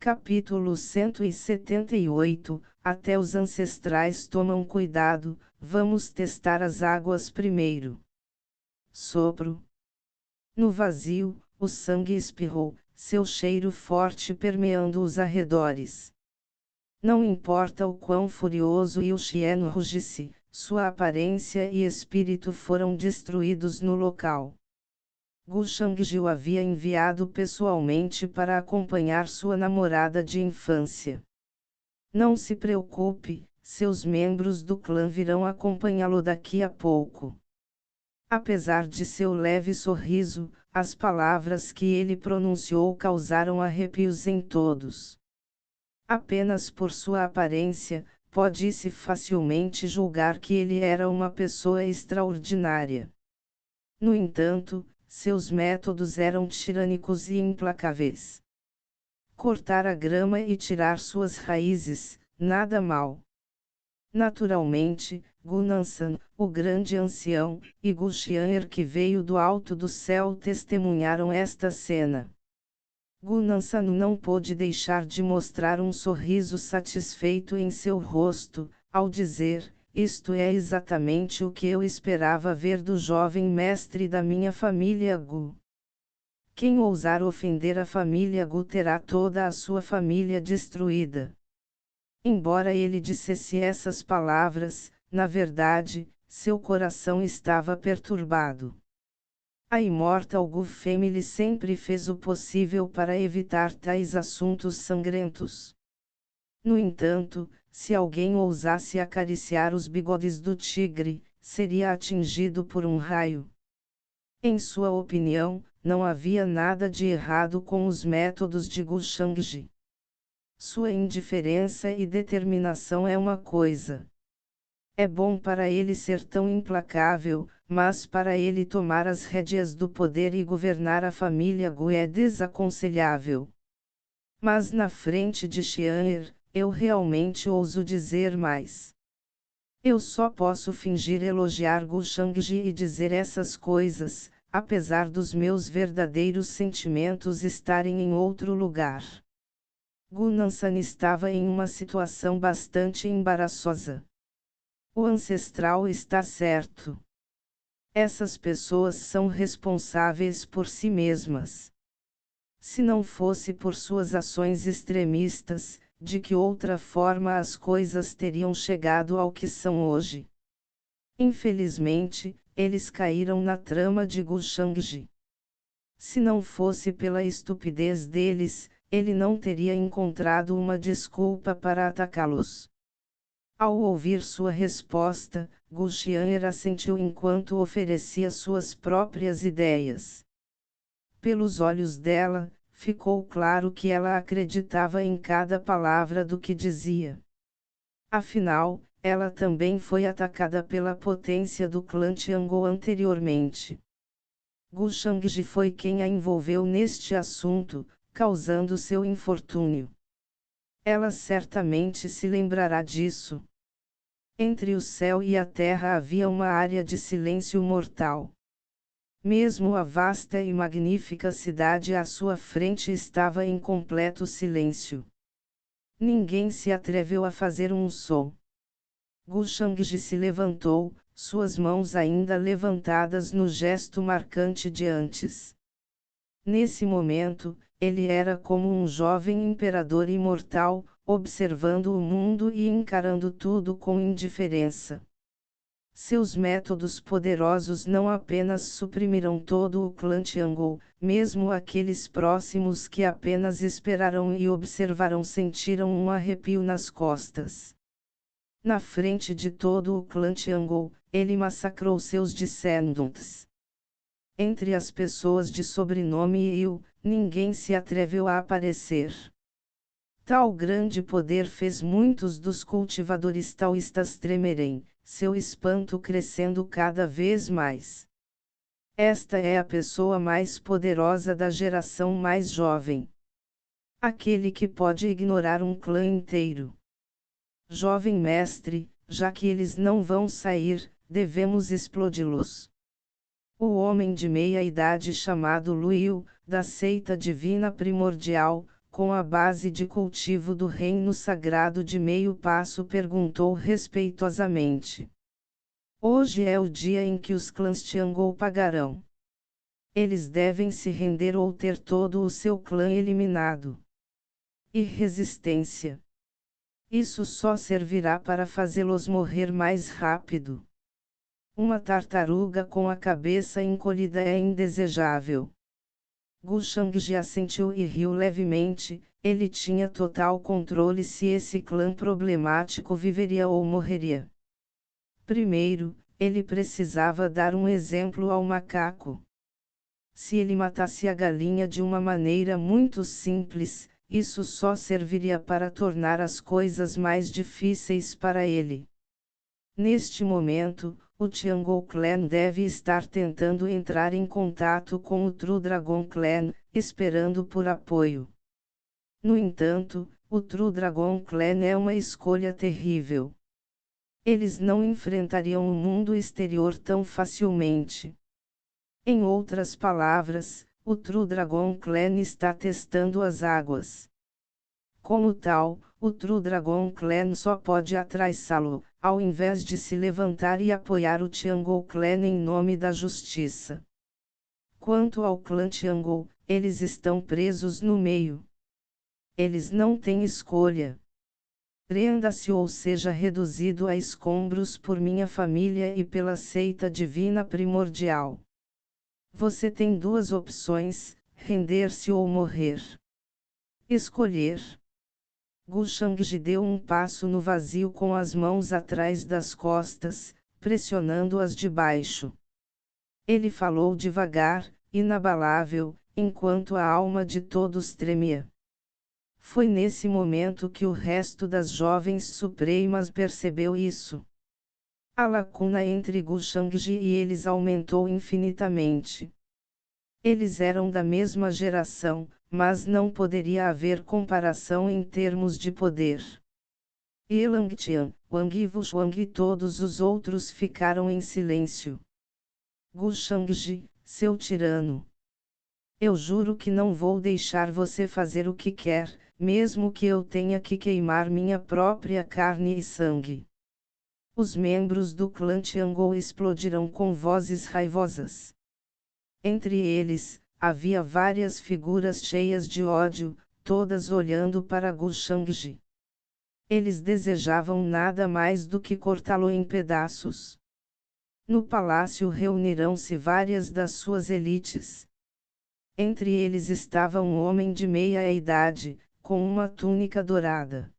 Capítulo 178, até os ancestrais tomam cuidado, vamos testar as águas primeiro. Sopro. No vazio, o sangue espirrou, seu cheiro forte permeando os arredores. Não importa o quão furioso Liu Xian rugisse, sua aparência e espírito foram destruídos no local. Gu Shangji o havia enviado pessoalmente para acompanhar sua namorada de infância. Não se preocupe, seus membros do clã virão acompanhá-lo daqui a pouco. Apesar de seu leve sorriso, as palavras que ele pronunciou causaram arrepios em todos. Apenas por sua aparência, pode-se facilmente julgar que ele era uma pessoa extraordinária. No entanto, seus métodos eram tirânicos e implacáveis. Cortar a grama e tirar suas raízes, nada mal. Naturalmente, Gu Nansan, o grande ancião, e Gu Xian'er que veio do alto do céu testemunharam esta cena. Gu Nansan não pôde deixar de mostrar um sorriso satisfeito em seu rosto, ao dizer: isto é exatamente o que eu esperava ver do jovem mestre da minha família Gu. Quem ousar ofender a família Gu terá toda a sua família destruída. Embora ele dissesse essas palavras, na verdade, seu coração estava perturbado. A Immortal Gu Family sempre fez o possível para evitar tais assuntos sangrentos. No entanto, se alguém ousasse acariciar os bigodes do tigre, seria atingido por um raio. Em sua opinião, não havia nada de errado com os métodos de Gu Shangji. Sua indiferença e determinação é uma coisa. É bom para ele ser tão implacável, mas para ele tomar as rédeas do poder e governar a família Gu é desaconselhável. Mas na frente de Xian'er, eu realmente ouso dizer mais. Eu só posso fingir elogiar Gu Shangji e dizer essas coisas, apesar dos meus verdadeiros sentimentos estarem em outro lugar. Gu Nansan estava em uma situação bastante embaraçosa. O ancestral está certo. Essas pessoas são responsáveis por si mesmas. Se não fosse por suas ações extremistas, de que outra forma as coisas teriam chegado ao que são hoje? Infelizmente, eles caíram na trama de Gu Shangji. Se não fosse pela estupidez deles, ele não teria encontrado uma desculpa para atacá-los. Ao ouvir sua resposta, Gu Xian'er assentiu enquanto oferecia suas próprias ideias. Pelos olhos dela, ficou claro que ela acreditava em cada palavra do que dizia. Afinal, ela também foi atacada pela potência do clã Tiangou anteriormente. Gu Shangji foi quem a envolveu neste assunto, causando seu infortúnio. Ela certamente se lembrará disso. Entre o céu e a terra havia uma área de silêncio mortal. Mesmo a vasta e magnífica cidade à sua frente estava em completo silêncio. Ninguém se atreveu a fazer um som. Gu Shangji se levantou, suas mãos ainda levantadas no gesto marcante de antes. Nesse momento, ele era como um jovem imperador imortal, observando o mundo e encarando tudo com indiferença. Seus métodos poderosos não apenas suprimiram todo o clã Tiangou, mesmo aqueles próximos que apenas esperaram e observaram sentiram um arrepio nas costas. Na frente de todo o clã Tiangou, ele massacrou seus descendentes. Entre as pessoas de sobrenome Yu, ninguém se atreveu a aparecer. Tal grande poder fez muitos dos cultivadores taoístas tremerem, seu espanto crescendo cada vez mais. Esta é a pessoa mais poderosa da geração mais jovem. Aquele que pode ignorar um clã inteiro. Jovem mestre, já que eles não vão sair, devemos explodi-los. O homem de meia idade chamado Luiu, da seita divina primordial, com a base de cultivo do reino sagrado de meio passo, perguntou respeitosamente. Hoje é o dia em que os clãs Tiangou pagarão. Eles devem se render ou ter todo o seu clã eliminado. E resistência. Isso só servirá para fazê-los morrer mais rápido. Uma tartaruga com a cabeça encolhida é indesejável. Gu Shangji assentiu e riu levemente. Ele tinha total controle se esse clã problemático viveria ou morreria. Primeiro, ele precisava dar um exemplo ao macaco. Se ele matasse a galinha de uma maneira muito simples, isso só serviria para tornar as coisas mais difíceis para ele. Neste momento, o Tiangou Clan deve estar tentando entrar em contato com o True Dragon Clan, esperando por apoio. No entanto, o True Dragon Clan é uma escolha terrível. Eles não enfrentariam o mundo exterior tão facilmente. Em outras palavras, o True Dragon Clan está testando as águas. Como tal, o True Dragon Clan só pode atraiçá-lo, ao invés de se levantar e apoiar o Tiangou Clan em nome da justiça. Quanto ao clã Tiangou, eles estão presos no meio. Eles não têm escolha. Prenda-se ou seja reduzido a escombros por minha família e pela seita divina primordial. Você tem duas opções, render-se ou morrer. Escolher. Gu Shangji deu um passo no vazio com as mãos atrás das costas, pressionando-as de baixo. Ele falou devagar, inabalável, enquanto a alma de todos tremia. Foi nesse momento que o resto das jovens supremas percebeu isso. A lacuna entre Gu Shangji e eles aumentou infinitamente. Eles eram da mesma geração, mas não poderia haver comparação em termos de poder. Langtian, Wang Wuxuang e todos os outros ficaram em silêncio. Gu Shangji, seu tirano. Eu juro que não vou deixar você fazer o que quer, mesmo que eu tenha que queimar minha própria carne e sangue. Os membros do clã Tiangou explodiram com vozes raivosas. Entre eles, havia várias figuras cheias de ódio, todas olhando para Gu Shangji. Eles desejavam nada mais do que cortá-lo em pedaços. No palácio reunirão-se várias das suas elites. Entre eles estava um homem de meia-idade, com uma túnica dourada.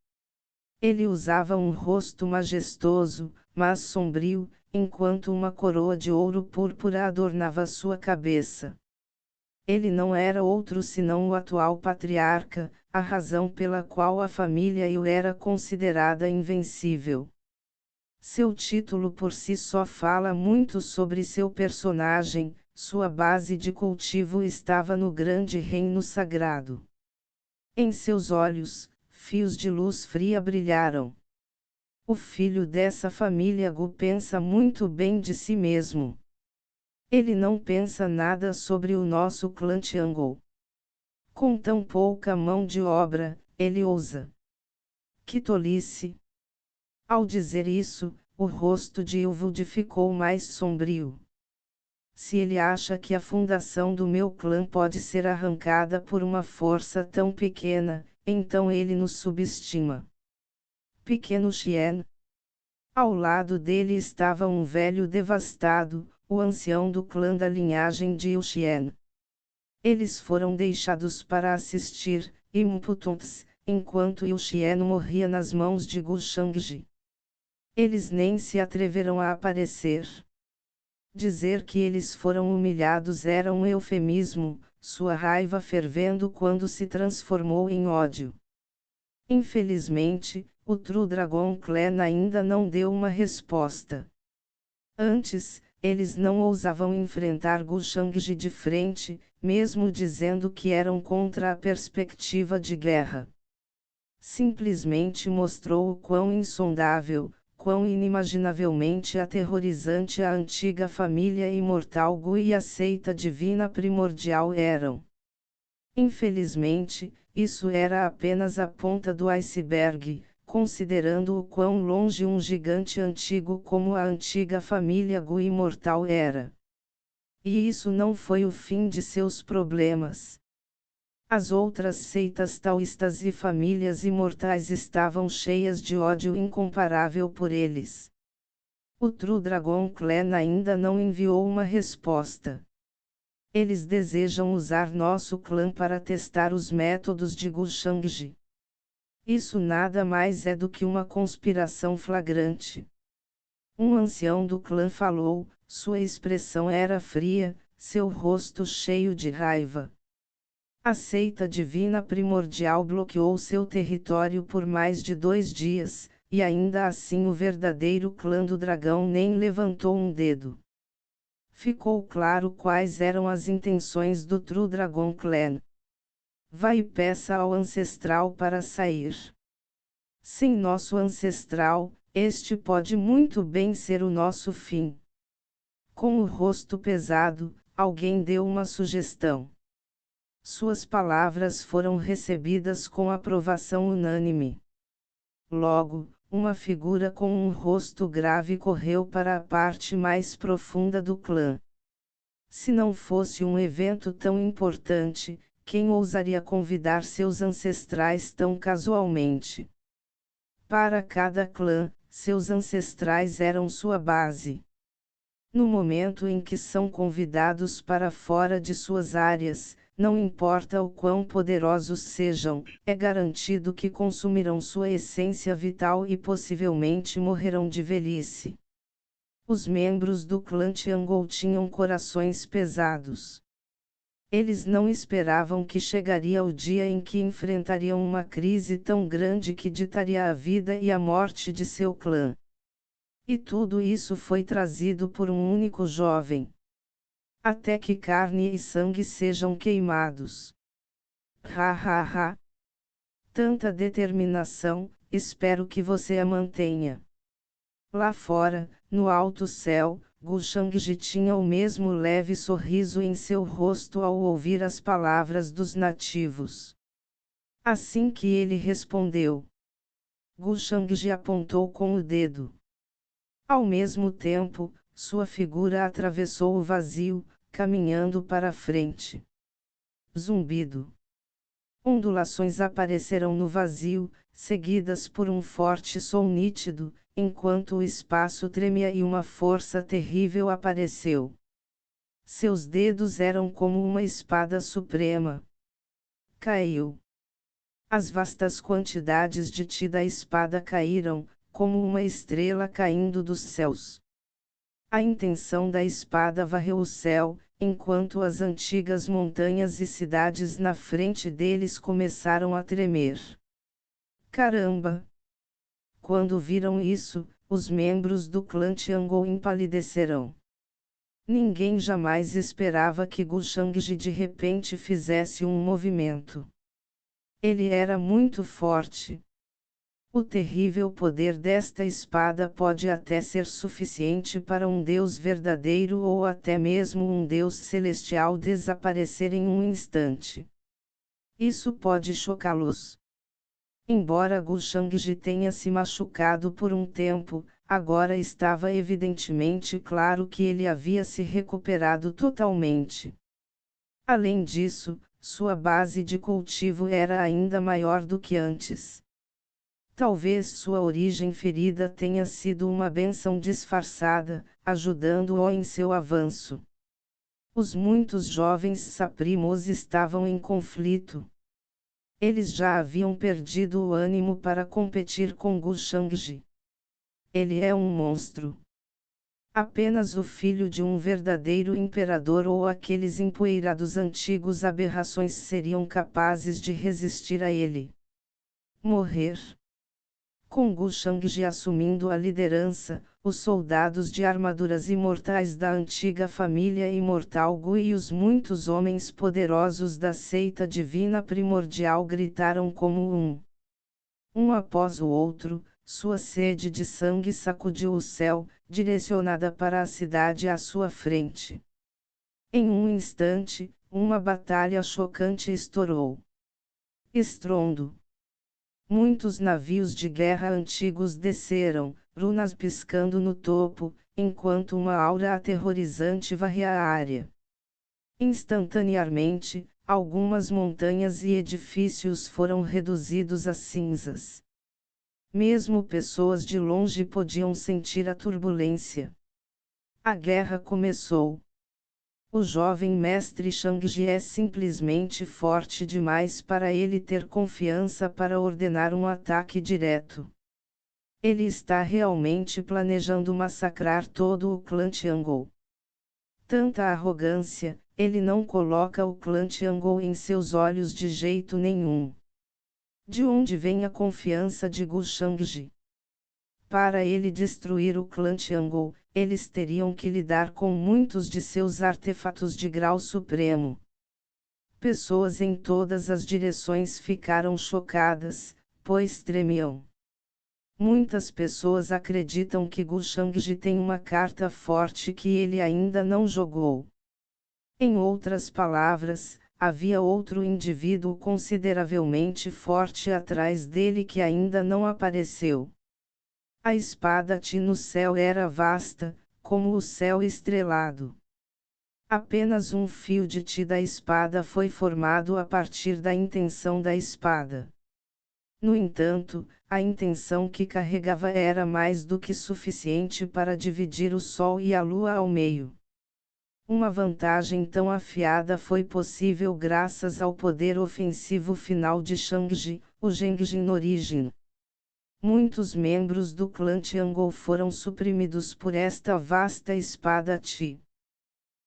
Ele usava um rosto majestoso, mas sombrio, enquanto uma coroa de ouro púrpura adornava sua cabeça. Ele não era outro senão o atual patriarca, a razão pela qual a família Yu era considerada invencível. Seu título por si só fala muito sobre seu personagem, sua base de cultivo estava no grande reino sagrado. Em seus olhos, fios de luz fria brilharam. O filho dessa família Gu pensa muito bem de si mesmo. Ele não pensa nada sobre o nosso clã Tiangou. Com tão pouca mão de obra, ele ousa. Que tolice! Ao dizer isso, o rosto de Ilvud ficou mais sombrio. Se ele acha que a fundação do meu clã pode ser arrancada por uma força tão pequena, então ele nos subestima. Pequeno Xian. Ao lado dele estava um velho devastado, o ancião do clã da linhagem de Yuxian. Eles foram deixados para assistir, impotentes, enquanto Yuxian morria nas mãos de Gu Shangji. Eles nem se atreveram a aparecer. Dizer que eles foram humilhados era um eufemismo, sua raiva fervendo quando se transformou em ódio. Infelizmente, o True Dragon Clan ainda não deu uma resposta. Antes, eles não ousavam enfrentar Gu Shangji de frente, mesmo dizendo que eram contra a perspectiva de guerra. Simplesmente mostrou o quão insondável, quão inimaginavelmente aterrorizante a antiga família imortal Gu e a seita divina primordial eram. Infelizmente, isso era apenas a ponta do iceberg, considerando o quão longe um gigante antigo como a antiga família Gu imortal era. E isso não foi o fim de seus problemas. As outras seitas taoístas e famílias imortais estavam cheias de ódio incomparável por eles. O True Dragon Clan ainda não enviou uma resposta. Eles desejam usar nosso clã para testar os métodos de Gu Shangji. Isso nada mais é do que uma conspiração flagrante. Um ancião do clã falou, sua expressão era fria, seu rosto cheio de raiva. A seita divina primordial bloqueou seu território por mais de 2 dias, e ainda assim o verdadeiro clã do dragão nem levantou um dedo. Ficou claro quais eram as intenções do True Dragon Clan. Vá e peça ao ancestral para sair. Sem nosso ancestral, este pode muito bem ser o nosso fim. Com o rosto pesado, alguém deu uma sugestão. Suas palavras foram recebidas com aprovação unânime. Logo, uma figura com um rosto grave correu para a parte mais profunda do clã. Se não fosse um evento tão importante, quem ousaria convidar seus ancestrais tão casualmente? Para cada clã, seus ancestrais eram sua base. No momento em que são convidados para fora de suas áreas, não importa o quão poderosos sejam, é garantido que consumirão sua essência vital e possivelmente morrerão de velhice. Os membros do clã Tiangou tinham corações pesados. Eles não esperavam que chegaria o dia em que enfrentariam uma crise tão grande que ditaria a vida e a morte de seu clã. E tudo isso foi trazido por um único jovem. Até que carne e sangue sejam queimados. Ha ha ha! Tanta determinação, espero que você a mantenha. Lá fora, no alto céu, Gu Shangji tinha o mesmo leve sorriso em seu rosto ao ouvir as palavras dos nativos. Assim que ele respondeu, Gu Shangji apontou com o dedo. Ao mesmo tempo, sua figura atravessou o vazio, caminhando para a frente. Zumbido. Ondulações apareceram no vazio, seguidas por um forte som nítido, enquanto o espaço tremia e uma força terrível apareceu. Seus dedos eram como uma espada suprema. Caiu. As vastas quantidades de ti da espada caíram, como uma estrela caindo dos céus. A intenção da espada varreu o céu, enquanto as antigas montanhas e cidades na frente deles começaram a tremer. Caramba! Quando viram isso, os membros do clã Tiangou empalideceram. Ninguém jamais esperava que Gu Shangji de repente fizesse um movimento. Ele era muito forte. O terrível poder desta espada pode até ser suficiente para um deus verdadeiro ou até mesmo um deus celestial desaparecer em um instante. Isso pode chocá-los. Embora Gu Shangji tenha se machucado por um tempo, agora estava evidentemente claro que ele havia se recuperado totalmente. Além disso, sua base de cultivo era ainda maior do que antes. Talvez sua origem ferida tenha sido uma bênção disfarçada, ajudando-o em seu avanço. Os muitos jovens saprimos estavam em conflito. Eles já haviam perdido o ânimo para competir com Gu Shangji. Ele é um monstro. Apenas o filho de um verdadeiro imperador ou aqueles empoeirados antigos aberrações seriam capazes de resistir a ele. Morrer. Com Gu Shangji assumindo a liderança, os soldados de armaduras imortais da antiga família imortal Gu e os muitos homens poderosos da seita divina primordial gritaram como um após o outro, sua sede de sangue sacudiu o céu, direcionada para a cidade à sua frente. Em um instante, uma batalha chocante estourou. Estrondo. Muitos navios de guerra antigos desceram, runas piscando no topo, enquanto uma aura aterrorizante varria a área. Instantaneamente, algumas montanhas e edifícios foram reduzidos a cinzas. Mesmo pessoas de longe podiam sentir a turbulência. A guerra começou. O jovem mestre Shang-Chi é simplesmente forte demais para ele ter confiança para ordenar um ataque direto. Ele está realmente planejando massacrar todo o clã Tiangou. Tanta arrogância, ele não coloca o clã Tiangou em seus olhos de jeito nenhum. De onde vem a confiança de Gu Shangji? Para ele destruir o clã Tiangou, eles teriam que lidar com muitos de seus artefatos de grau supremo. Pessoas em todas as direções ficaram chocadas, pois tremiam. Muitas pessoas acreditam que Gu Shangji tem uma carta forte que ele ainda não jogou. Em outras palavras, havia outro indivíduo consideravelmente forte atrás dele que ainda não apareceu. A espada Ti no céu era vasta, como o céu estrelado. Apenas um fio de Ti da espada foi formado a partir da intenção da espada. No entanto, a intenção que carregava era mais do que suficiente para dividir o Sol e a Lua ao meio. Uma vantagem tão afiada foi possível graças ao poder ofensivo final de Shang-Chi, o Gengjin Origin. Muitos membros do clã Tiangou foram suprimidos por esta vasta espada Ti.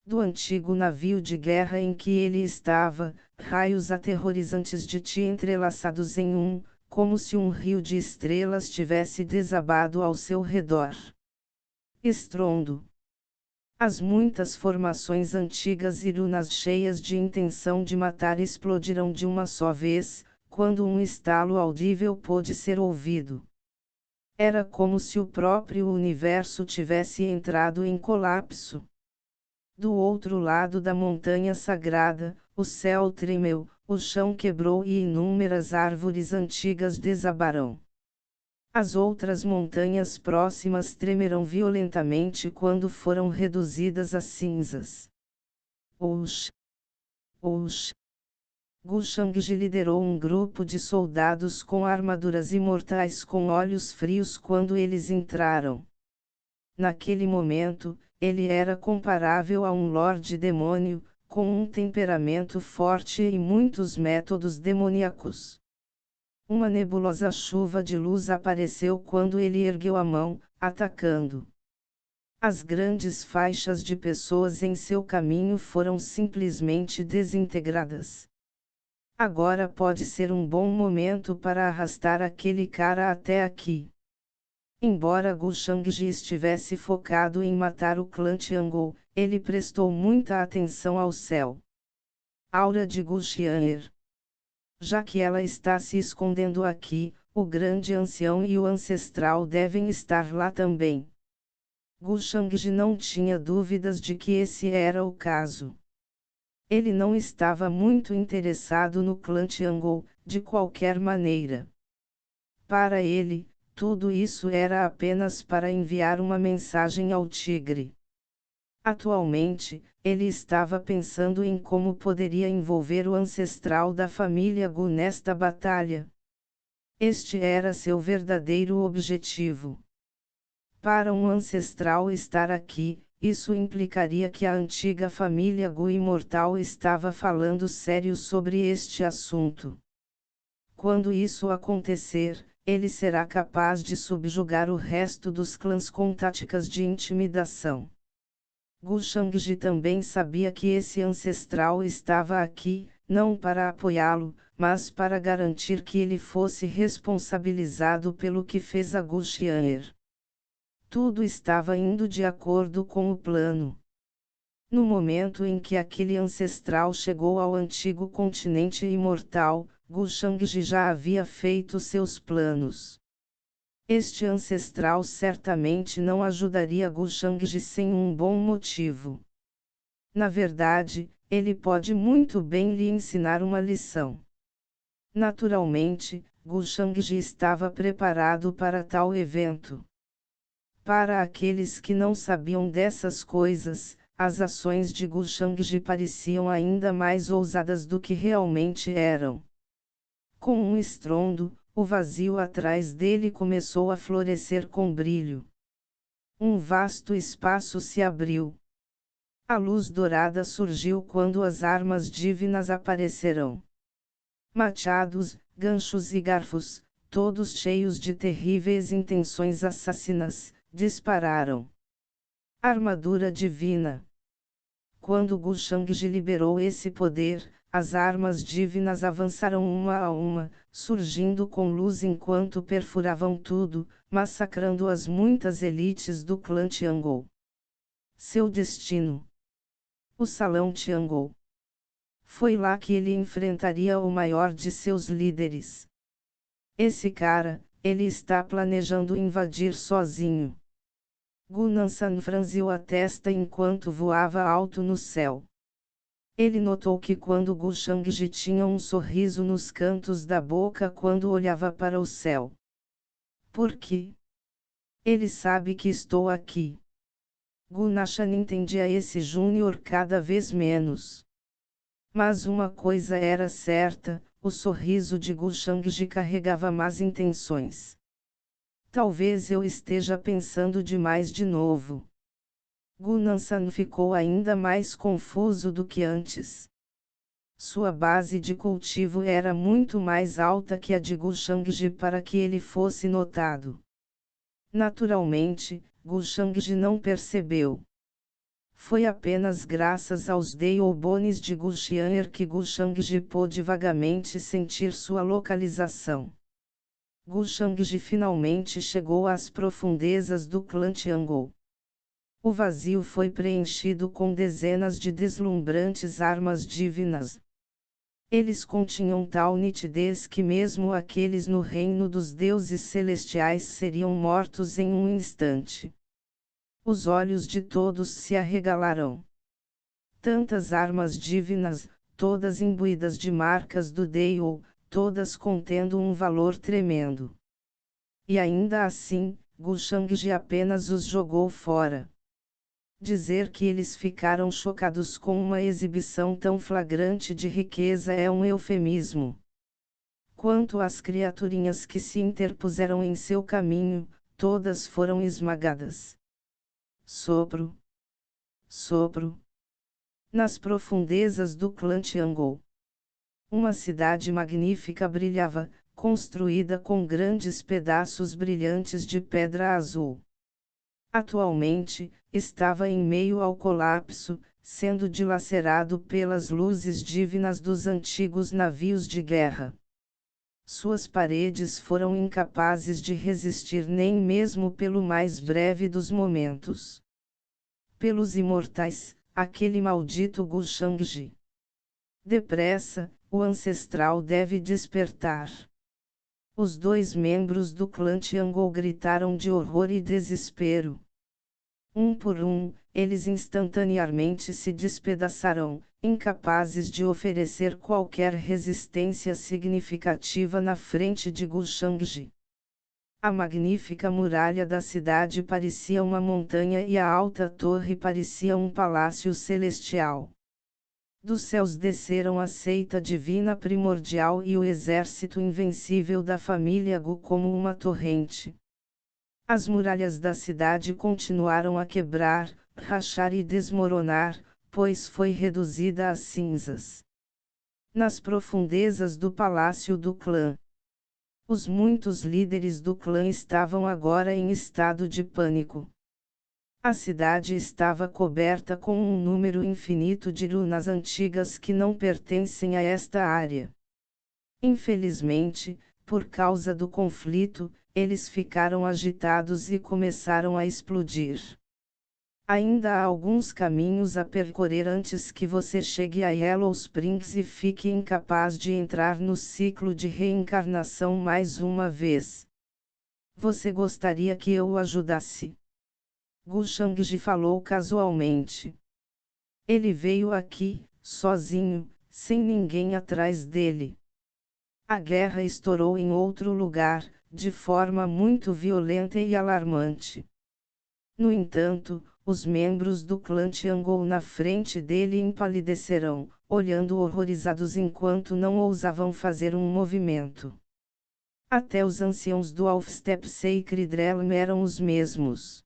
Do antigo navio de guerra em que ele estava, raios aterrorizantes de Ti entrelaçados em um, como se um rio de estrelas tivesse desabado ao seu redor. Estrondo. As muitas formações antigas e runas cheias de intenção de matar explodiram de uma só vez, quando um estalo audível pôde ser ouvido. Era como se o próprio universo tivesse entrado em colapso. Do outro lado da montanha sagrada, o céu tremeu, o chão quebrou e inúmeras árvores antigas desabaram. As outras montanhas próximas tremerão violentamente quando foram reduzidas a cinzas. Gu Shangji liderou um grupo de soldados com armaduras imortais com olhos frios quando eles entraram. Naquele momento, ele era comparável a um Lorde Demônio, com um temperamento forte e muitos métodos demoníacos. Uma nebulosa chuva de luz apareceu quando ele ergueu a mão, atacando. As grandes faixas de pessoas em seu caminho foram simplesmente desintegradas. Agora pode ser um bom momento para arrastar aquele cara até aqui. Embora Gu Shangji estivesse focado em matar o clã Tiangou, ele prestou muita atenção ao céu. Aura de Gu Xian'er. Já que ela está se escondendo aqui, o grande ancião e o ancestral devem estar lá também. Gu Shangji não tinha dúvidas de que esse era o caso. Ele não estava muito interessado no clã Tiangou, de qualquer maneira. Para ele, tudo isso era apenas para enviar uma mensagem ao tigre. Atualmente, ele estava pensando em como poderia envolver o ancestral da família Gu nesta batalha. Este era seu verdadeiro objetivo. Para um ancestral estar aqui, isso implicaria que a antiga família Gu imortal estava falando sério sobre este assunto. Quando isso acontecer, ele será capaz de subjugar o resto dos clãs com táticas de intimidação. Gu Shangji também sabia que esse ancestral estava aqui, não para apoiá-lo, mas para garantir que ele fosse responsabilizado pelo que fez a Gu Xian'er. Tudo estava indo de acordo com o plano. No momento em que aquele ancestral chegou ao antigo continente imortal, Gu Shangji já havia feito seus planos. Este ancestral certamente não ajudaria Gu Shangji sem um bom motivo. Na verdade, ele pode muito bem lhe ensinar uma lição. Naturalmente, Gu Shangji estava preparado para tal evento. Para aqueles que não sabiam dessas coisas, as ações de Gu Shangji pareciam ainda mais ousadas do que realmente eram. Com um estrondo, o vazio atrás dele começou a florescer com brilho. Um vasto espaço se abriu. A luz dourada surgiu quando as armas divinas apareceram. Machados, ganchos e garfos, todos cheios de terríveis intenções assassinas, dispararam. Armadura divina. Quando Gu Shangji liberou esse poder, as armas divinas avançaram uma a uma, surgindo com luz enquanto perfuravam tudo, massacrando as muitas elites do clã Tiangou. Seu destino. O Salão Tiangou. Foi lá que ele enfrentaria o maior de seus líderes. Esse cara, ele está planejando invadir sozinho. Gu Nanshan franziu a testa enquanto voava alto no céu. Ele notou que quando Gu Shangji tinha um sorriso nos cantos da boca quando olhava para o céu. Por quê? Ele sabe que estou aqui. Gu Nanshan entendia esse júnior cada vez menos. Mas uma coisa era certa, o sorriso de Gu Shangji carregava más intenções. Talvez eu esteja pensando demais de novo. Gu Nanshan ficou ainda mais confuso do que antes. Sua base de cultivo era muito mais alta que a de Gu Shangji para que ele fosse notado. Naturalmente, Gu Shangji não percebeu. Foi apenas graças aos Daiobones de Gu Xian'er que Gu Shangji pôde vagamente sentir sua localização. Gu Shangji finalmente chegou às profundezas do clã Tiangou. O vazio foi preenchido com dezenas de deslumbrantes armas divinas. Eles continham tal nitidez que mesmo aqueles no reino dos deuses celestiais seriam mortos em um instante. Os olhos de todos se arregalarão. Tantas armas divinas, todas imbuídas de marcas do Daio, todas contendo um valor tremendo. E ainda assim, Gu Shangji apenas os jogou fora. Dizer que eles ficaram chocados com uma exibição tão flagrante de riqueza é um eufemismo. Quanto às criaturinhas que se interpuseram em seu caminho, todas foram esmagadas. Sopro. Sopro. Nas profundezas do clã Tiangou. Uma cidade magnífica brilhava, construída com grandes pedaços brilhantes de pedra azul. Atualmente, estava em meio ao colapso, sendo dilacerado pelas luzes divinas dos antigos navios de guerra. Suas paredes foram incapazes de resistir nem mesmo pelo mais breve dos momentos. Pelos imortais, aquele maldito Gu Shangji. Depressa, o ancestral deve despertar. Os dois membros do clã Tiangou gritaram de horror e desespero. Um por um, eles instantaneamente se despedaçarão, incapazes de oferecer qualquer resistência significativa na frente de Gu Shangji. A magnífica muralha da cidade parecia uma montanha e a alta torre parecia um palácio celestial. Dos céus desceram a seita divina primordial e o exército invencível da família Gu como uma torrente. As muralhas da cidade continuaram a quebrar, rachar e desmoronar, pois foi reduzida a cinzas. Nas profundezas do palácio do clã, os muitos líderes do clã estavam agora em estado de pânico. A cidade estava coberta com um número infinito de runas antigas que não pertencem a esta área. Infelizmente, por causa do conflito, eles ficaram agitados e começaram a explodir. Ainda há alguns caminhos a percorrer antes que você chegue a Yellow Springs e fique incapaz de entrar no ciclo de reencarnação mais uma vez. Você gostaria que eu o ajudasse? Gu Shangji falou casualmente. Ele veio aqui, sozinho, sem ninguém atrás dele. A guerra estourou em outro lugar, de forma muito violenta e alarmante. No entanto, os membros do clã Tiangou na frente dele empalidecerão, olhando horrorizados enquanto não ousavam fazer um movimento. Até os anciãos do Alfstep Sacred Realm eram os mesmos.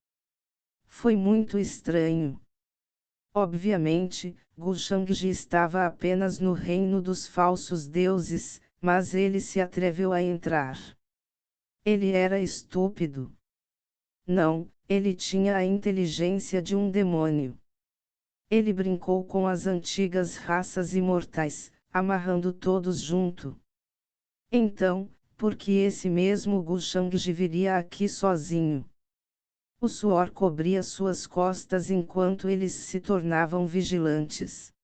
Foi muito estranho. Obviamente, Gu Shangji estava apenas no reino dos falsos deuses, mas ele se atreveu a entrar. Ele era estúpido. Não, ele tinha a inteligência de um demônio. Ele brincou com as antigas raças imortais, amarrando todos junto. Então, por que esse mesmo Gu Shangji viria aqui sozinho? O suor cobria suas costas enquanto eles se tornavam vigilantes.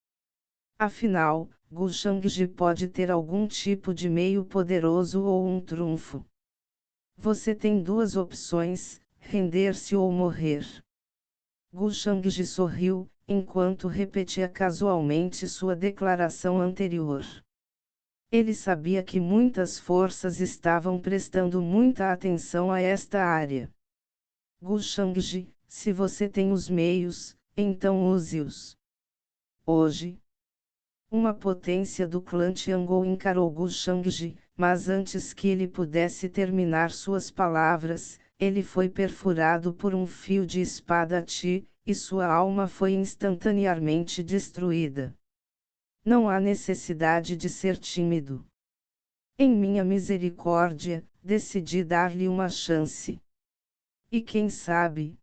Afinal, Gu Shangji pode ter algum tipo de meio poderoso ou um trunfo. Você tem duas opções, render-se ou morrer. Gu Shangji sorriu, enquanto repetia casualmente sua declaração anterior. Ele sabia que muitas forças estavam prestando muita atenção a esta área. Gu Shangji, se você tem os meios, então use-os. Hoje, uma potência do clã Tiangou encarou Gu Shangji, mas antes que ele pudesse terminar suas palavras, ele foi perfurado por um fio de espada Ti, e sua alma foi instantaneamente destruída. Não há necessidade de ser tímido. Em minha misericórdia, decidi dar-lhe uma chance. E quem sabe?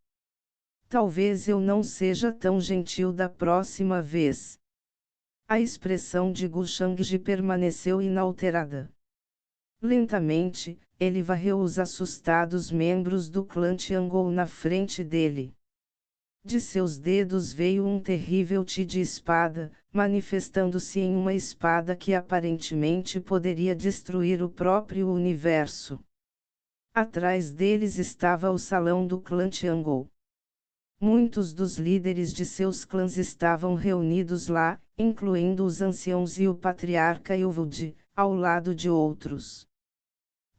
Talvez eu não seja tão gentil da próxima vez. A expressão de Gu Shangji permaneceu inalterada. Lentamente, ele varreu os assustados membros do clã Tiangou na frente dele. De seus dedos veio um terrível ti de espada, manifestando-se em uma espada que aparentemente poderia destruir o próprio universo. Atrás deles estava o salão do clã Tiangou. Muitos dos líderes de seus clãs estavam reunidos lá, incluindo os anciãos e o patriarca Ilvudi, ao lado de outros.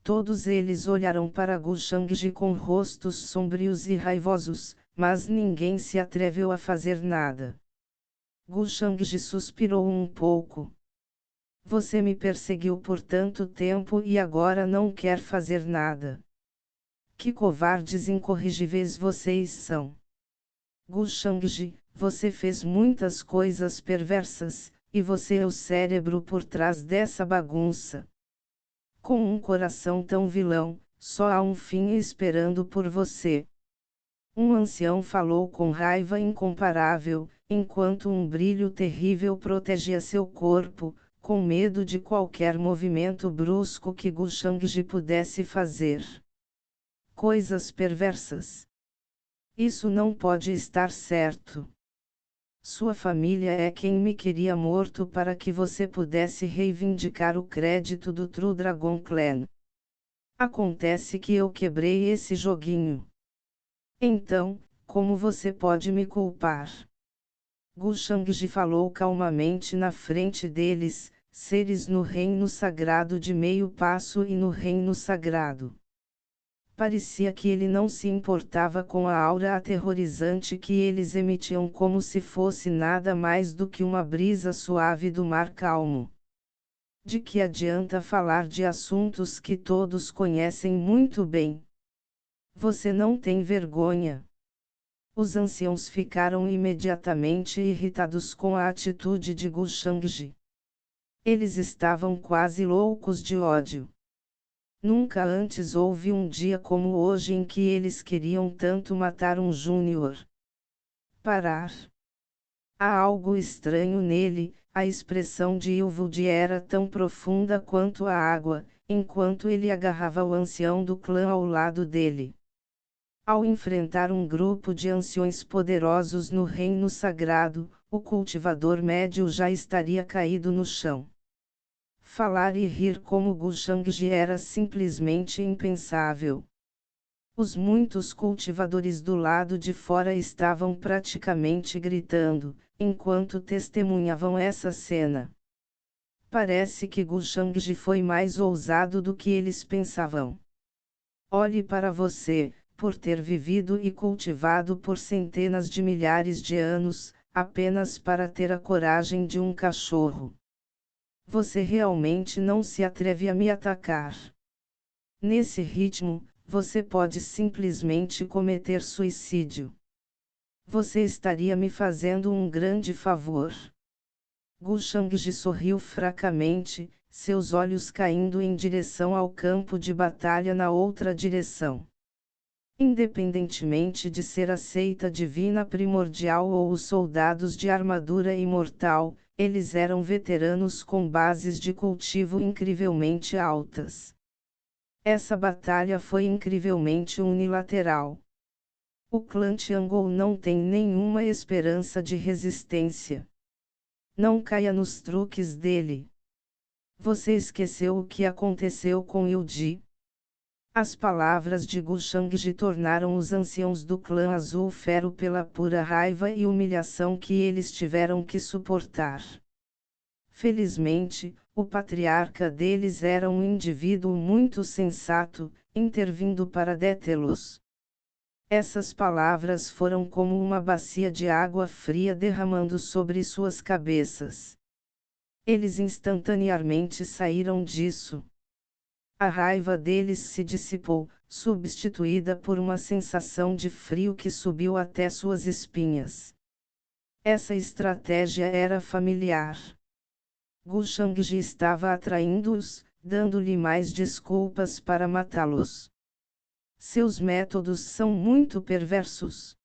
Todos eles olharam para Gu Shangji com rostos sombrios e raivosos, mas ninguém se atreveu a fazer nada. Gu Shangji suspirou um pouco. Você me perseguiu por tanto tempo e agora não quer fazer nada. Que covardes incorrigíveis vocês são. Gu Shangji, você fez muitas coisas perversas, e você é o cérebro por trás dessa bagunça. Com um coração tão vilão, só há um fim esperando por você. Um ancião falou com raiva incomparável, enquanto um brilho terrível protegia seu corpo, com medo de qualquer movimento brusco que Gu Shangji pudesse fazer. Coisas perversas. Isso não pode estar certo. Sua família é quem me queria morto para que você pudesse reivindicar o crédito do True Dragon Clan. Acontece que eu quebrei esse joguinho. Então, como você pode me culpar? Gu Shangji falou calmamente na frente deles, seres no reino sagrado de meio passo e no reino sagrado. Parecia que ele não se importava com a aura aterrorizante que eles emitiam como se fosse nada mais do que uma brisa suave do mar calmo. De que adianta falar de assuntos que todos conhecem muito bem? Você não tem vergonha? Os anciãos ficaram imediatamente irritados com a atitude de Gu Shangji. Eles estavam quase loucos de ódio. Nunca antes houve um dia como hoje em que eles queriam tanto matar um júnior. Parar. Há algo estranho nele, a expressão de Ilvudi era tão profunda quanto a água, enquanto ele agarrava o ancião do clã ao lado dele. Ao enfrentar um grupo de anciões poderosos no reino sagrado, o cultivador médio já estaria caído no chão. Falar e rir como Gu Shangji era simplesmente impensável. Os muitos cultivadores do lado de fora estavam praticamente gritando, enquanto testemunhavam essa cena. Parece que Gu Shangji foi mais ousado do que eles pensavam. Olhe para você, por ter vivido e cultivado por centenas de milhares de anos, apenas para ter a coragem de um cachorro. Você realmente não se atreve a me atacar. Nesse ritmo, você pode simplesmente cometer suicídio. Você estaria me fazendo um grande favor. Gu Shangji sorriu fracamente, seus olhos caindo em direção ao campo de batalha na outra direção. Independentemente de ser a seita divina primordial ou os soldados de armadura imortal, eles eram veteranos com bases de cultivo incrivelmente altas. Essa batalha foi incrivelmente unilateral. O clã Tiangou não tem nenhuma esperança de resistência. Não caia nos truques dele. Você esqueceu o que aconteceu com Yuji? As palavras de Gu Shangji tornaram os anciãos do clã Azul Fero pela pura raiva e humilhação que eles tiveram que suportar. Felizmente, o patriarca deles era um indivíduo muito sensato, intervindo para detê-los. Essas palavras foram como uma bacia de água fria derramando sobre suas cabeças. Eles instantaneamente saíram disso. A raiva deles se dissipou, substituída por uma sensação de frio que subiu até suas espinhas. Essa estratégia era familiar. Gu Shangji estava atraindo-os, dando-lhe mais desculpas para matá-los. Seus métodos são muito perversos.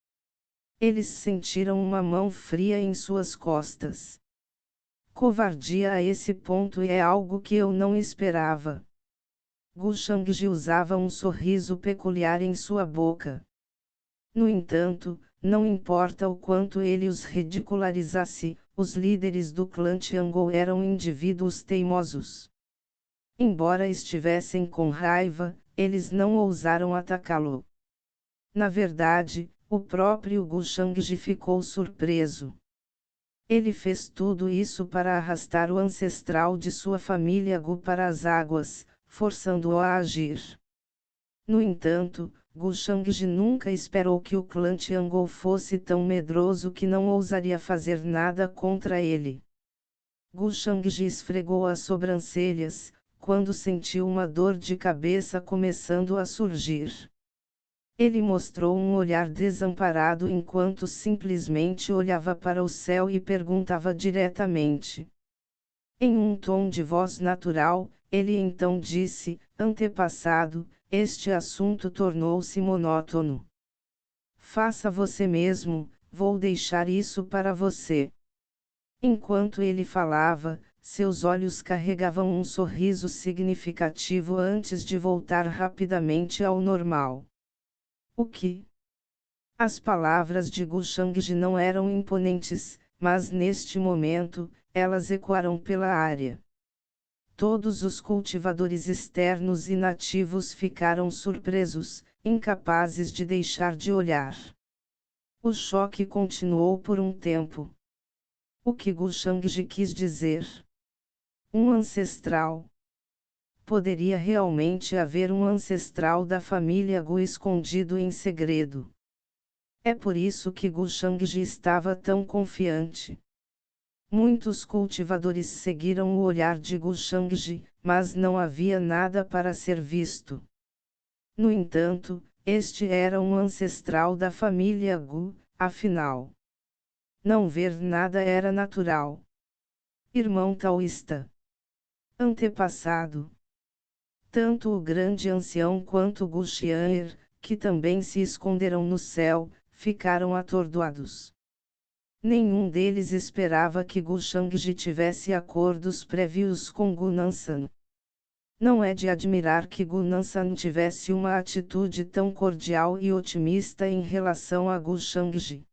Eles sentiram uma mão fria em suas costas. Covardia a esse ponto é algo que eu não esperava. Gu Shangji usava um sorriso peculiar em sua boca. No entanto, não importa o quanto ele os ridicularizasse, os líderes do clã Tiangou eram indivíduos teimosos. Embora estivessem com raiva, eles não ousaram atacá-lo. Na verdade, o próprio Gu Shangji ficou surpreso. Ele fez tudo isso para arrastar o ancestral de sua família Gu para as águas, forçando-o a agir. No entanto, Gu Shangji nunca esperou que o clã Tiangou fosse tão medroso que não ousaria fazer nada contra ele. Gu Shangji esfregou as sobrancelhas, quando sentiu uma dor de cabeça começando a surgir. Ele mostrou um olhar desamparado enquanto simplesmente olhava para o céu e perguntava diretamente. Em um tom de voz natural, ele então disse: antepassado, este assunto tornou-se monótono. Faça você mesmo, vou deixar isso para você. Enquanto ele falava, seus olhos carregavam um sorriso significativo antes de voltar rapidamente ao normal. O que? As palavras de Gu Shangji não eram imponentes, mas neste momento, elas ecoaram pela área. Todos os cultivadores externos e nativos ficaram surpresos, incapazes de deixar de olhar. O choque continuou por um tempo. O que Gu Shangji quis dizer? Um ancestral. Poderia realmente haver um ancestral da família Gu escondido em segredo. É por isso que Gu Shangji estava tão confiante. Muitos cultivadores seguiram o olhar de Gu Shangji, mas não havia nada para ser visto. No entanto, este era um ancestral da família Gu, afinal. Não ver nada era natural. Irmão taoísta. Antepassado. Tanto o grande ancião quanto Gu Xian'er, que também se esconderam no céu, ficaram atordoados. Nenhum deles esperava que Gu Shangji tivesse acordos prévios com Gu Nansan. Não é de admirar que Gu Nansan tivesse uma atitude tão cordial e otimista em relação a Gu Shangji.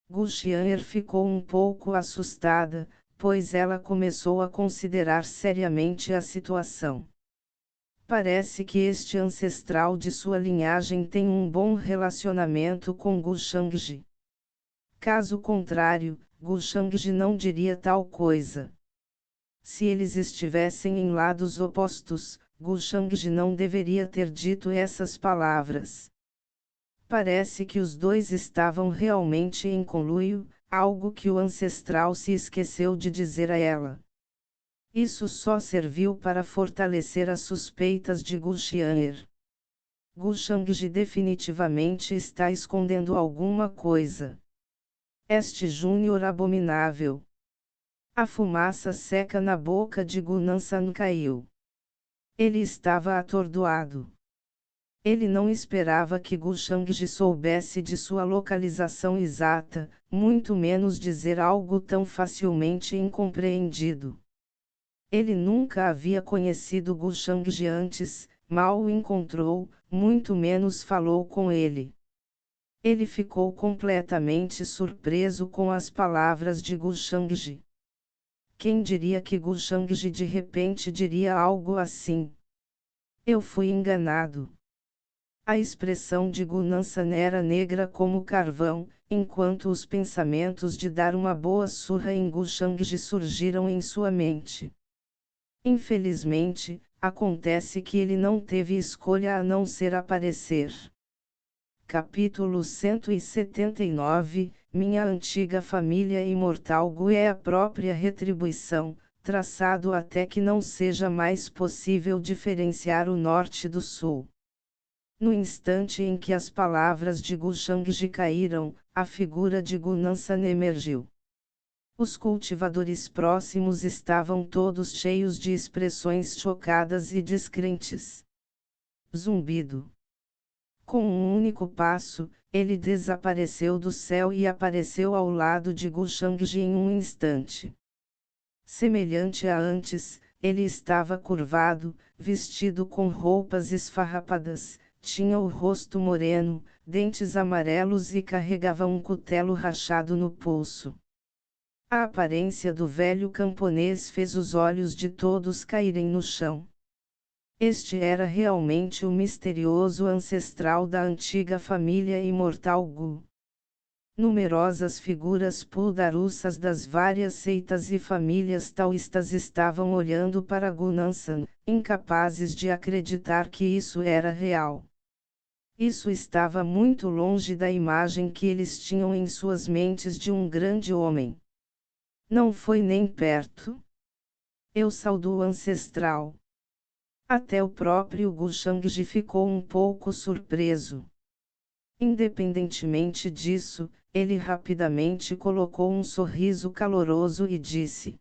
Gu Xian'er ficou um pouco assustada, pois ela começou a considerar seriamente a situação. Parece que este ancestral de sua linhagem tem um bom relacionamento com Gu Shangji. Caso contrário, Gu Shangji não diria tal coisa. Se eles estivessem em lados opostos, Gu Shangji não deveria ter dito essas palavras. Parece que os dois estavam realmente em conluio, algo que o ancestral se esqueceu de dizer a ela. Isso só serviu para fortalecer as suspeitas de Gu Xian'er. Gu Shangji definitivamente está escondendo alguma coisa. Este júnior abominável. A fumaça seca na boca de Gu Nansan caiu. Ele estava atordoado. Ele não esperava que Gu Shangji soubesse de sua localização exata, muito menos dizer algo tão facilmente incompreendido. Ele nunca havia conhecido Gu Shangji antes, mal o encontrou, muito menos falou com ele. Ele ficou completamente surpreso com as palavras de Gu Shangji. Quem diria que Gu Shangji de repente diria algo assim? Eu fui enganado. A expressão de Gu Nansan era negra como carvão, enquanto os pensamentos de dar uma boa surra em Gu Shangji surgiram em sua mente. Infelizmente, acontece que ele não teve escolha a não ser aparecer. Capítulo 179, Minha antiga família imortal Gu é a própria retribuição, traçado até que não seja mais possível diferenciar o norte do sul. No instante em que as palavras de Gu Shangji caíram, a figura de Gu Nansan emergiu. Os cultivadores próximos estavam todos cheios de expressões chocadas e descrentes. Zumbido. Com um único passo, ele desapareceu do céu e apareceu ao lado de Gu Shangji em um instante. Semelhante a antes, ele estava curvado, vestido com roupas esfarrapadas, tinha o rosto moreno, dentes amarelos e carregava um cutelo rachado no pulso. A aparência do velho camponês fez os olhos de todos caírem no chão. Este era realmente o misterioso ancestral da antiga família imortal Gu. Numerosas figuras puldarussas das várias seitas e famílias taoístas estavam olhando para Gu Nansan, incapazes de acreditar que isso era real. Isso estava muito longe da imagem que eles tinham em suas mentes de um grande homem. Não foi nem perto. Eu saudou ancestral. Até o próprio Gu Shangji ficou um pouco surpreso. Independentemente disso, ele rapidamente colocou um sorriso caloroso e disse: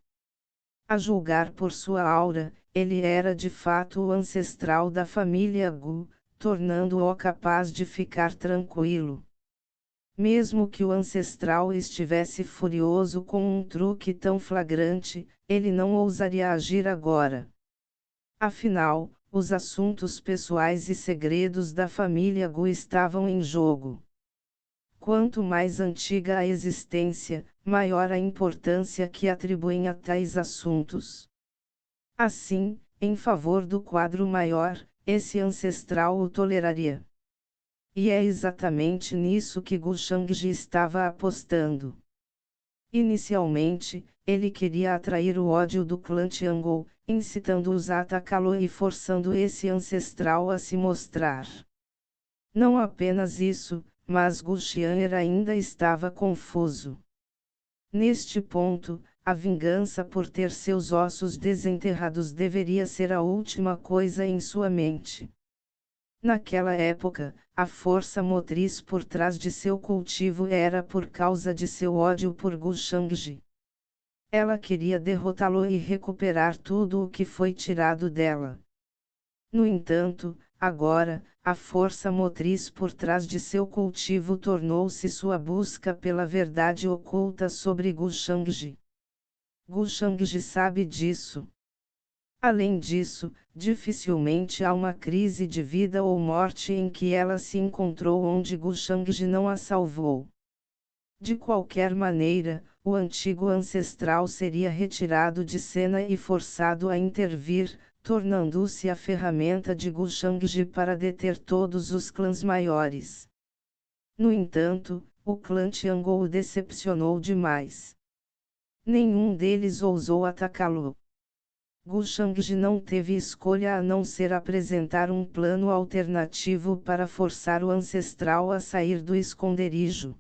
a julgar por sua aura, ele era de fato o ancestral da família Gu, tornando-o capaz de ficar tranquilo. Mesmo que o ancestral estivesse furioso com um truque tão flagrante, ele não ousaria agir agora. Afinal, os assuntos pessoais e segredos da família Gu estavam em jogo. Quanto mais antiga a existência, maior a importância que atribuem a tais assuntos. Assim, em favor do quadro maior, esse ancestral o toleraria. E é exatamente nisso que Gu Shangji estava apostando. Inicialmente, ele queria atrair o ódio do clã Tiangou, incitando-os a atacá-lo e forçando esse ancestral a se mostrar. Não apenas isso, mas Gu Xian'er ainda estava confuso. Neste ponto, a vingança por ter seus ossos desenterrados deveria ser a última coisa em sua mente. Naquela época, a força motriz por trás de seu cultivo era por causa de seu ódio por Gu Shangji. Ela queria derrotá-lo e recuperar tudo o que foi tirado dela. No entanto, agora, a força motriz por trás de seu cultivo tornou-se sua busca pela verdade oculta sobre Gu Shangji. Gu Shangji sabe disso. Além disso, dificilmente há uma crise de vida ou morte em que ela se encontrou onde Gu Shangji não a salvou. De qualquer maneira, o antigo ancestral seria retirado de cena e forçado a intervir, tornando-se a ferramenta de Gu Shangji para deter todos os clãs maiores. No entanto, o clã Tiangou o decepcionou demais. Nenhum deles ousou atacá-lo. Gu Shangji não teve escolha a não ser apresentar um plano alternativo para forçar o ancestral a sair do esconderijo.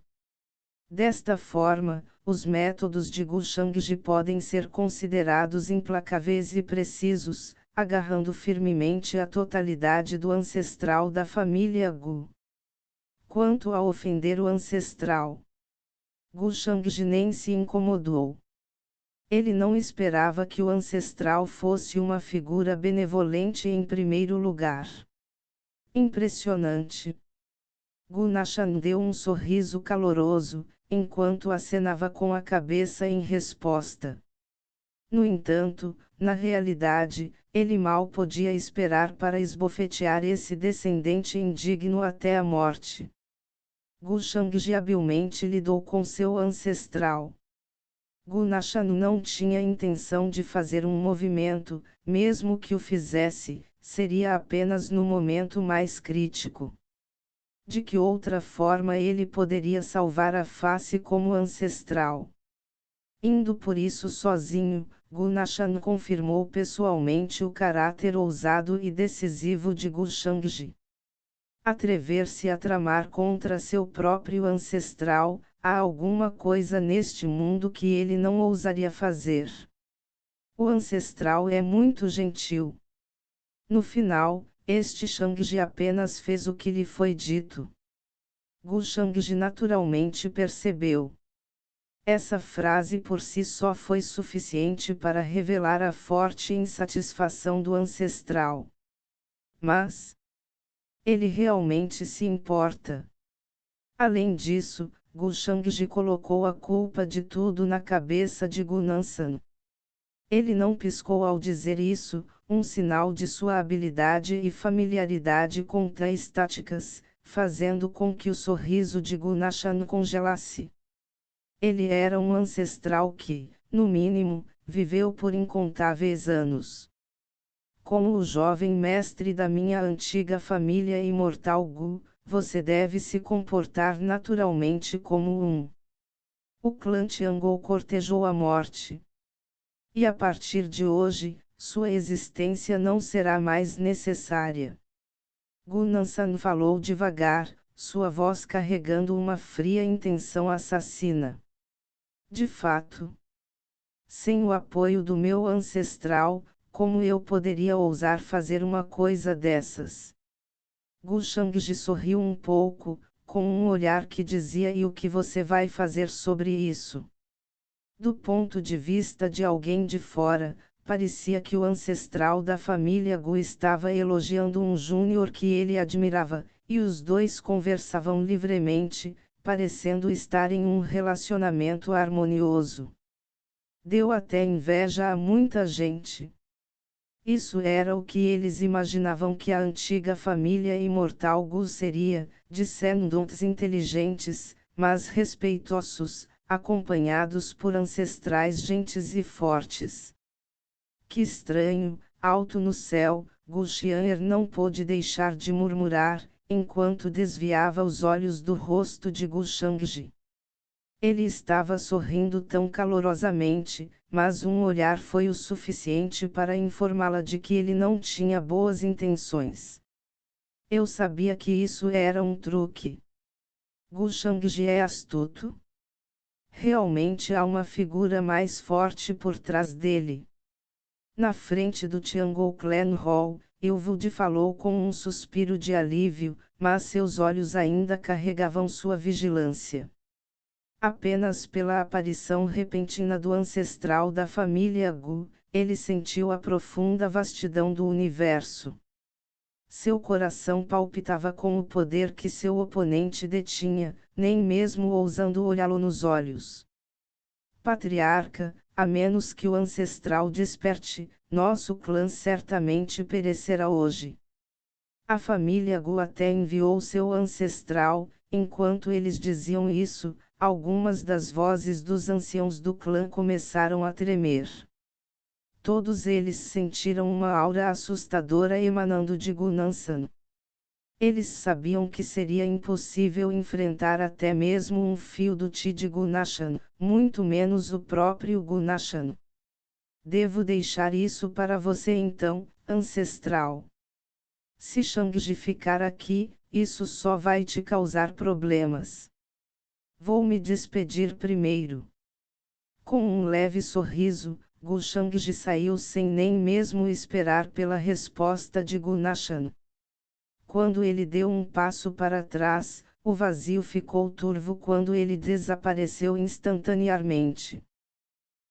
Desta forma, os métodos de Gu Shangji podem ser considerados implacáveis e precisos, agarrando firmemente a totalidade do ancestral da família Gu. Quanto a ofender o ancestral, Gu Shangji nem se incomodou. Ele não esperava que o ancestral fosse uma figura benevolente em primeiro lugar. Impressionante! Gu Nashan deu um sorriso caloroso, enquanto acenava com a cabeça em resposta. No entanto, na realidade, ele mal podia esperar para esbofetear esse descendente indigno até a morte. Gu Shangji habilmente lidou com seu ancestral. Gu Nashan não tinha intenção de fazer um movimento, mesmo que o fizesse, seria apenas no momento mais crítico. De que outra forma ele poderia salvar a face como ancestral? Indo por isso sozinho, Gu Nashan confirmou pessoalmente o caráter ousado e decisivo de Gu Shangji. Atrever-se a tramar contra seu próprio ancestral, há alguma coisa neste mundo que ele não ousaria fazer. O ancestral é muito gentil. No final, este Shangji apenas fez o que lhe foi dito. Gu Shangji naturalmente percebeu. Essa frase por si só foi suficiente para revelar a forte insatisfação do ancestral. Mas ele realmente se importa. Além disso, Gu Shangji colocou a culpa de tudo na cabeça de Gu Nansan. Ele não piscou ao dizer isso, um sinal de sua habilidade e familiaridade com tais táticas, fazendo com que o sorriso de Gu Nashan congelasse. Ele era um ancestral que, no mínimo, viveu por incontáveis anos. Como o jovem mestre da minha antiga família imortal Gu, você deve se comportar naturalmente como um. O clã Tiangou cortejou a morte. E a partir de hoje, sua existência não será mais necessária. Gu Nansan falou devagar, sua voz carregando uma fria intenção assassina. De fato, sem o apoio do meu ancestral, como eu poderia ousar fazer uma coisa dessas? Gu Shangji sorriu um pouco, com um olhar que dizia: e o que você vai fazer sobre isso? Do ponto de vista de alguém de fora, parecia que o ancestral da família Gu estava elogiando um júnior que ele admirava, e os dois conversavam livremente, parecendo estar em um relacionamento harmonioso. Deu até inveja a muita gente. Isso era o que eles imaginavam que a antiga família imortal Gu seria, descendentes inteligentes, mas respeitosos, acompanhados por ancestrais gentes e fortes. Que estranho, alto no céu, Gu Xian'er não pôde deixar de murmurar, enquanto desviava os olhos do rosto de Gu Shangji. Ele estava sorrindo tão calorosamente, mas um olhar foi o suficiente para informá-la de que ele não tinha boas intenções. Eu sabia que isso era um truque. Gu Shangji é astuto? Realmente há uma figura mais forte por trás dele. Na frente do Tiangou Clan Hall, Ilvud falou com um suspiro de alívio, mas seus olhos ainda carregavam sua vigilância. Apenas pela aparição repentina do ancestral da família Gu, ele sentiu a profunda vastidão do universo. Seu coração palpitava com o poder que seu oponente detinha, nem mesmo ousando olhá-lo nos olhos. Patriarca, a menos que o ancestral desperte, nosso clã certamente perecerá hoje. A família Gu até enviou seu ancestral. Enquanto eles diziam isso, algumas das vozes dos anciãos do clã começaram a tremer. Todos eles sentiram uma aura assustadora emanando de Gu Nansan. Eles sabiam que seria impossível enfrentar até mesmo um fio do Chi de Gu Nashan, muito menos o próprio Gu Nashan. devo deixar isso para você então, ancestral. Se Shang-Chi ficar aqui, isso só vai te causar problemas. Vou me despedir primeiro. Com um leve sorriso, Gu Shang-Chi saiu sem nem mesmo esperar pela resposta de Gu Nashan. Quando ele deu um passo para trás, o vazio ficou turvo quando ele desapareceu instantaneamente.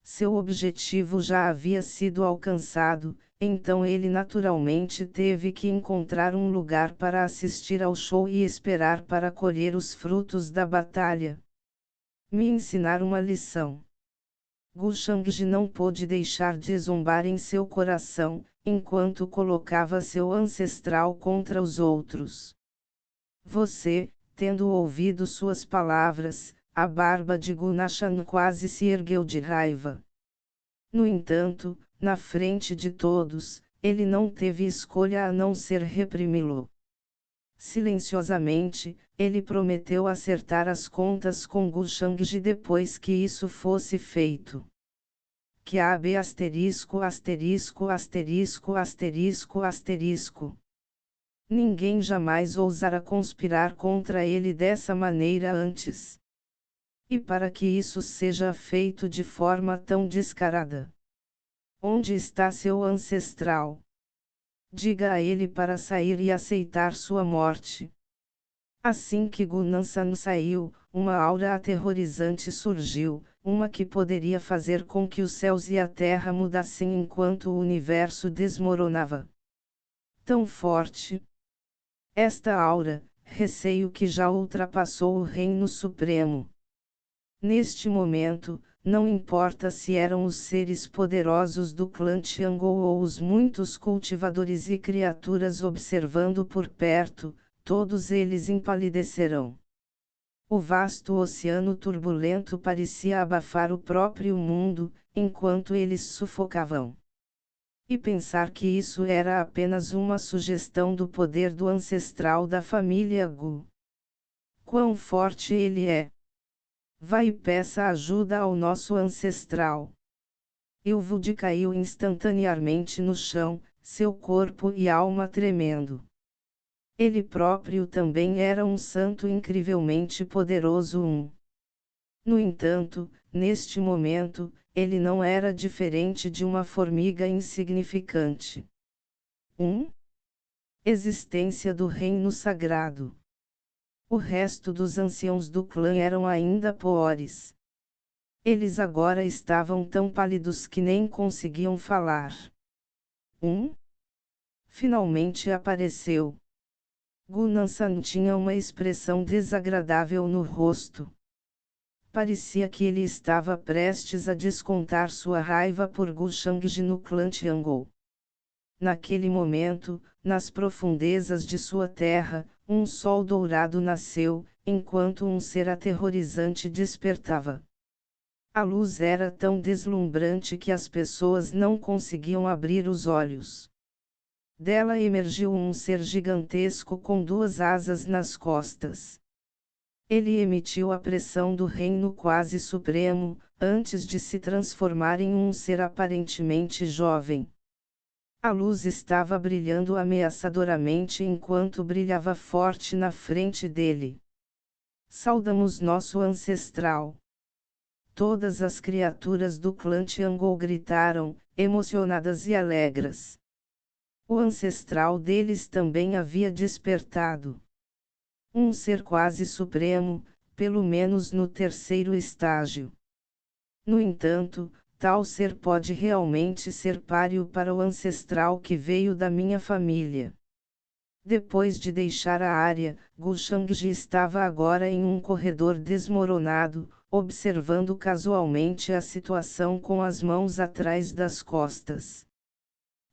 Seu objetivo já havia sido alcançado, então ele naturalmente teve que encontrar um lugar para assistir ao show e esperar para colher os frutos da batalha. Me ensinar uma lição. Gu Shang-Chi não pôde deixar de zombar em seu coração, enquanto colocava seu ancestral contra os outros. Você, tendo ouvido suas palavras, a barba de Gu Nashan quase se ergueu de raiva. No entanto, na frente de todos, ele não teve escolha a não ser reprimi-lo. Silenciosamente, ele prometeu acertar as contas com Gu Shang-Chi depois que isso fosse feito. QAB asterisco asterisco asterisco asterisco asterisco. Ninguém jamais ousara conspirar contra ele dessa maneira antes. E para que isso seja feito de forma tão descarada. Onde está seu ancestral? Diga a ele para sair e aceitar sua morte. Assim que Gu Nanshan saiu, uma aura aterrorizante surgiu, uma que poderia fazer com que os céus e a terra mudassem enquanto o universo desmoronava. Tão forte. Esta aura, receio que já ultrapassou o Reino Supremo. Neste momento, não importa se eram os seres poderosos do clã Tiangou ou os muitos cultivadores e criaturas observando por perto, todos eles empalidecerão. O vasto oceano turbulento parecia abafar o próprio mundo, enquanto eles sufocavam. E pensar que isso era apenas uma sugestão do poder do ancestral da família Gu. Quão forte ele é! Vai e peça ajuda ao nosso ancestral. Ilvud caiu instantaneamente no chão, seu corpo e alma tremendo. Ele próprio também era um santo incrivelmente poderoso. No entanto, neste momento, ele não era diferente de uma formiga insignificante. Existência do reino sagrado. O resto dos anciãos do clã eram ainda poores. Eles agora estavam tão pálidos que nem conseguiam falar. Finalmente apareceu. Gu Nanshan tinha uma expressão desagradável no rosto. Parecia que ele estava prestes a descontar sua raiva por Gu Shang-Chi no clã Tiangou. Naquele momento, nas profundezas de sua terra, um sol dourado nasceu, enquanto um ser aterrorizante despertava. A luz era tão deslumbrante que as pessoas não conseguiam abrir os olhos. Dela emergiu um ser gigantesco com duas asas nas costas. Ele emitiu a pressão do reino quase supremo, antes de se transformar em um ser aparentemente jovem. A luz estava brilhando ameaçadoramente enquanto brilhava forte na frente dele. Saudamos nosso ancestral. Todas as criaturas do clã Tiangou gritaram, emocionadas e alegres. O ancestral deles também havia despertado. Um ser quase supremo, pelo menos no terceiro estágio. No entanto, tal ser pode realmente ser páreo para o ancestral que veio da minha família. Depois de deixar a área, Gu Shang-Chi estava agora em um corredor desmoronado, observando casualmente a situação com as mãos atrás das costas.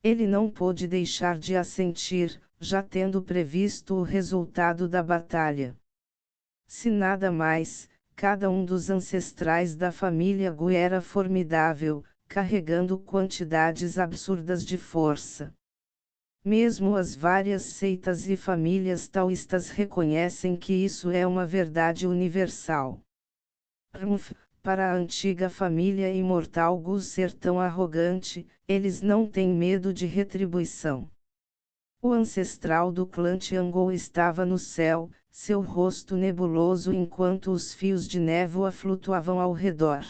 Ele não pôde deixar de assentir, já tendo previsto o resultado da batalha. Se nada mais, cada um dos ancestrais da família Gu era formidável, carregando quantidades absurdas de força. Mesmo as várias seitas e famílias taoístas reconhecem que isso é uma verdade universal. para a antiga família imortal Gu ser tão arrogante, eles não têm medo de retribuição. O ancestral do clã Tiangou estava no céu, seu rosto nebuloso enquanto os fios de névoa flutuavam ao redor.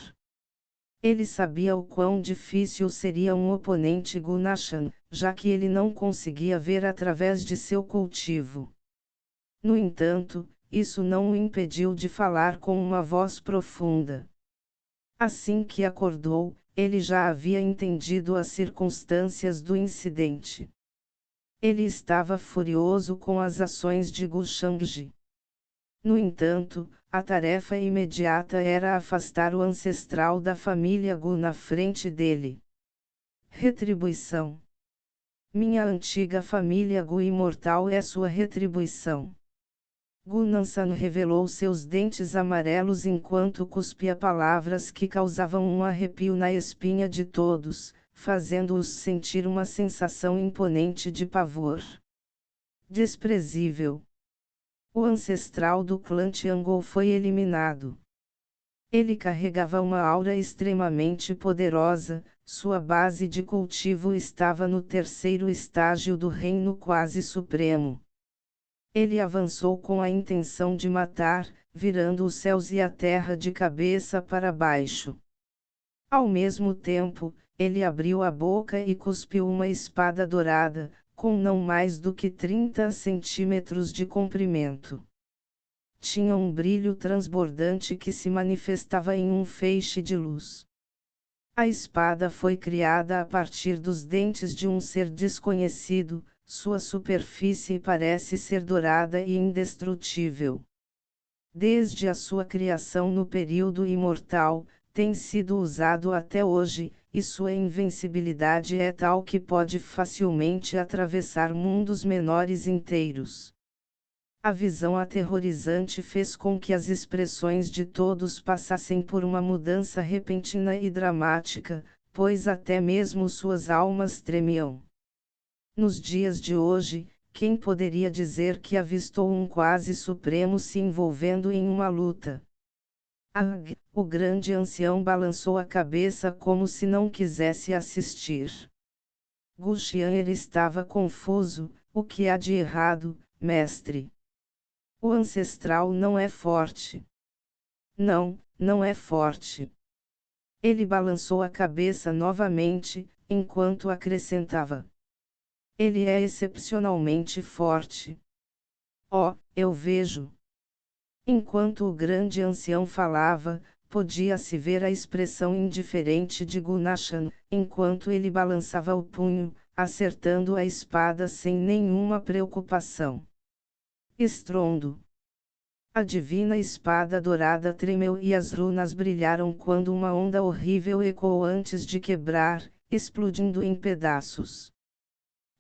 Ele sabia o quão difícil seria um oponente Gu Nashan, já que ele não conseguia ver através de seu cultivo. No entanto, isso não o impediu de falar com uma voz profunda. Assim que acordou, ele já havia entendido as circunstâncias do incidente. Ele estava furioso com as ações de Gu Shangji. No entanto, a tarefa imediata era afastar o ancestral da família Gu na frente dele. Retribuição. Minha antiga família Gu imortal é sua retribuição. Gu Nansan revelou seus dentes amarelos enquanto cuspia palavras que causavam um arrepio na espinha de todos, fazendo-os sentir uma sensação imponente de pavor. Desprezível. O ancestral do clã Tiangou foi eliminado. Ele carregava uma aura extremamente poderosa, sua base de cultivo estava no terceiro estágio do reino quase supremo. Ele avançou com a intenção de matar, virando os céus e a terra de cabeça para baixo. Ao mesmo tempo, ele abriu a boca e cuspiu uma espada dourada, com não mais do que 30 centímetros de comprimento. Tinha um brilho transbordante que se manifestava em um feixe de luz. A espada foi criada a partir dos dentes de um ser desconhecido, sua superfície parece ser dourada e indestrutível. Desde a sua criação no período imortal, tem sido usado até hoje, e sua invencibilidade é tal que pode facilmente atravessar mundos menores inteiros. A visão aterrorizante fez com que as expressões de todos passassem por uma mudança repentina e dramática, pois até mesmo suas almas tremiam. Nos dias de hoje, quem poderia dizer que avistou um quase supremo se envolvendo em uma luta? O grande ancião balançou a cabeça como se não quisesse assistir. Gu Xian'er estava confuso. O que há de errado, mestre? O ancestral não é forte. Não, não é forte. Ele balançou a cabeça novamente, enquanto acrescentava: ele é excepcionalmente forte. Oh, eu vejo. Enquanto o grande ancião falava, podia-se ver a expressão indiferente de Gu Nashan, enquanto ele balançava o punho, acertando a espada sem nenhuma preocupação. Estrondo. A divina espada dourada tremeu e as runas brilharam quando uma onda horrível ecoou antes de quebrar, explodindo em pedaços.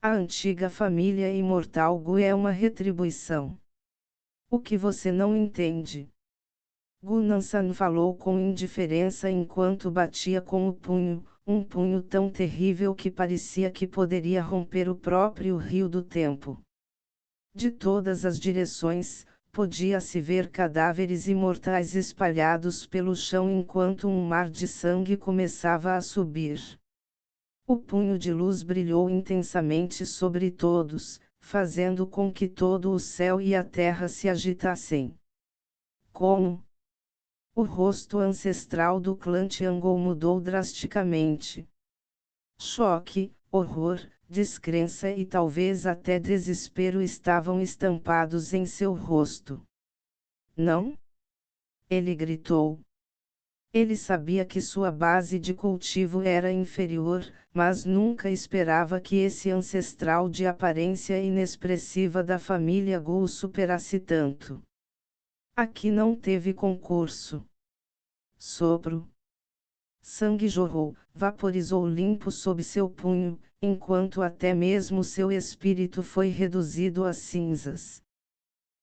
A antiga família imortal Gu é uma retribuição. O que você não entende? Gu Nansan falou com indiferença enquanto batia com o punho, um punho tão terrível que parecia que poderia romper o próprio rio do tempo. De todas as direções, podia-se ver cadáveres imortais espalhados pelo chão enquanto um mar de sangue começava a subir. O punho de luz brilhou intensamente sobre todos, fazendo com que todo o céu e a terra se agitassem. Como? O rosto ancestral do clã Tiangou mudou drasticamente. Choque, horror, descrença e talvez até desespero estavam estampados em seu rosto. Não? Ele gritou. Ele sabia que sua base de cultivo era inferior, mas nunca esperava que esse ancestral de aparência inexpressiva da família Gu o superasse tanto. Aqui não teve concurso. Sopro. Sangue jorrou, vaporizou limpo sob seu punho, enquanto até mesmo seu espírito foi reduzido a cinzas.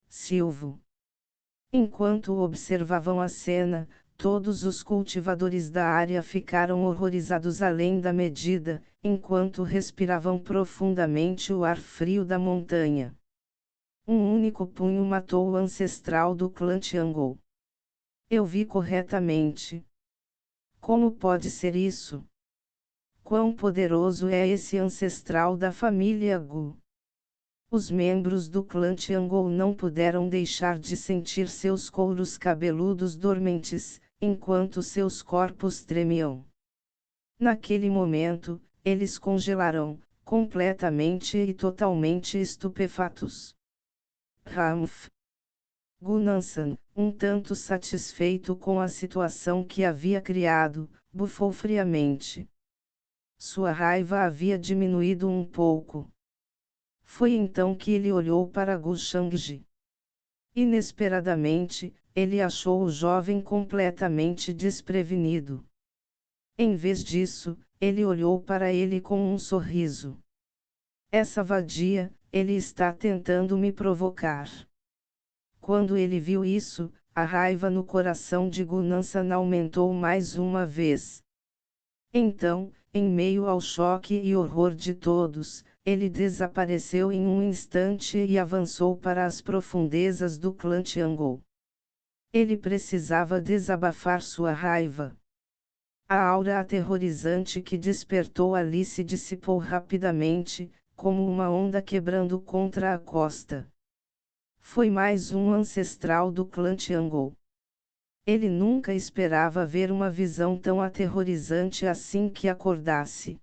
Silvo. Enquanto observavam a cena, todos os cultivadores da área ficaram horrorizados além da medida, enquanto respiravam profundamente o ar frio da montanha. Um único punho matou o ancestral do clã Tiangou. Eu vi corretamente. Como pode ser isso? Quão poderoso é esse ancestral da família Gu? Os membros do clã Tiangol não puderam deixar de sentir seus couros cabeludos dormentes, enquanto seus corpos tremiam. Naquele momento, eles congelaram, completamente e totalmente estupefatos. Ramf. Gunansan, um tanto satisfeito com a situação que havia criado, bufou friamente. Sua raiva havia diminuído um pouco. Foi então que ele olhou para Gu Shangji. Inesperadamente, ele achou o jovem completamente desprevenido. Em vez disso, ele olhou para ele com um sorriso. Essa vadia, ele está tentando me provocar. Quando ele viu isso, a raiva no coração de Gunansan aumentou mais uma vez. Então, em meio ao choque e horror de todos, ele desapareceu em um instante e avançou para as profundezas do clã Tiangol. Ele precisava desabafar sua raiva. A aura aterrorizante que despertou ali se dissipou rapidamente, como uma onda quebrando contra a costa. Foi mais um ancestral do clã Tiangol. Ele nunca esperava ver uma visão tão aterrorizante assim que acordasse.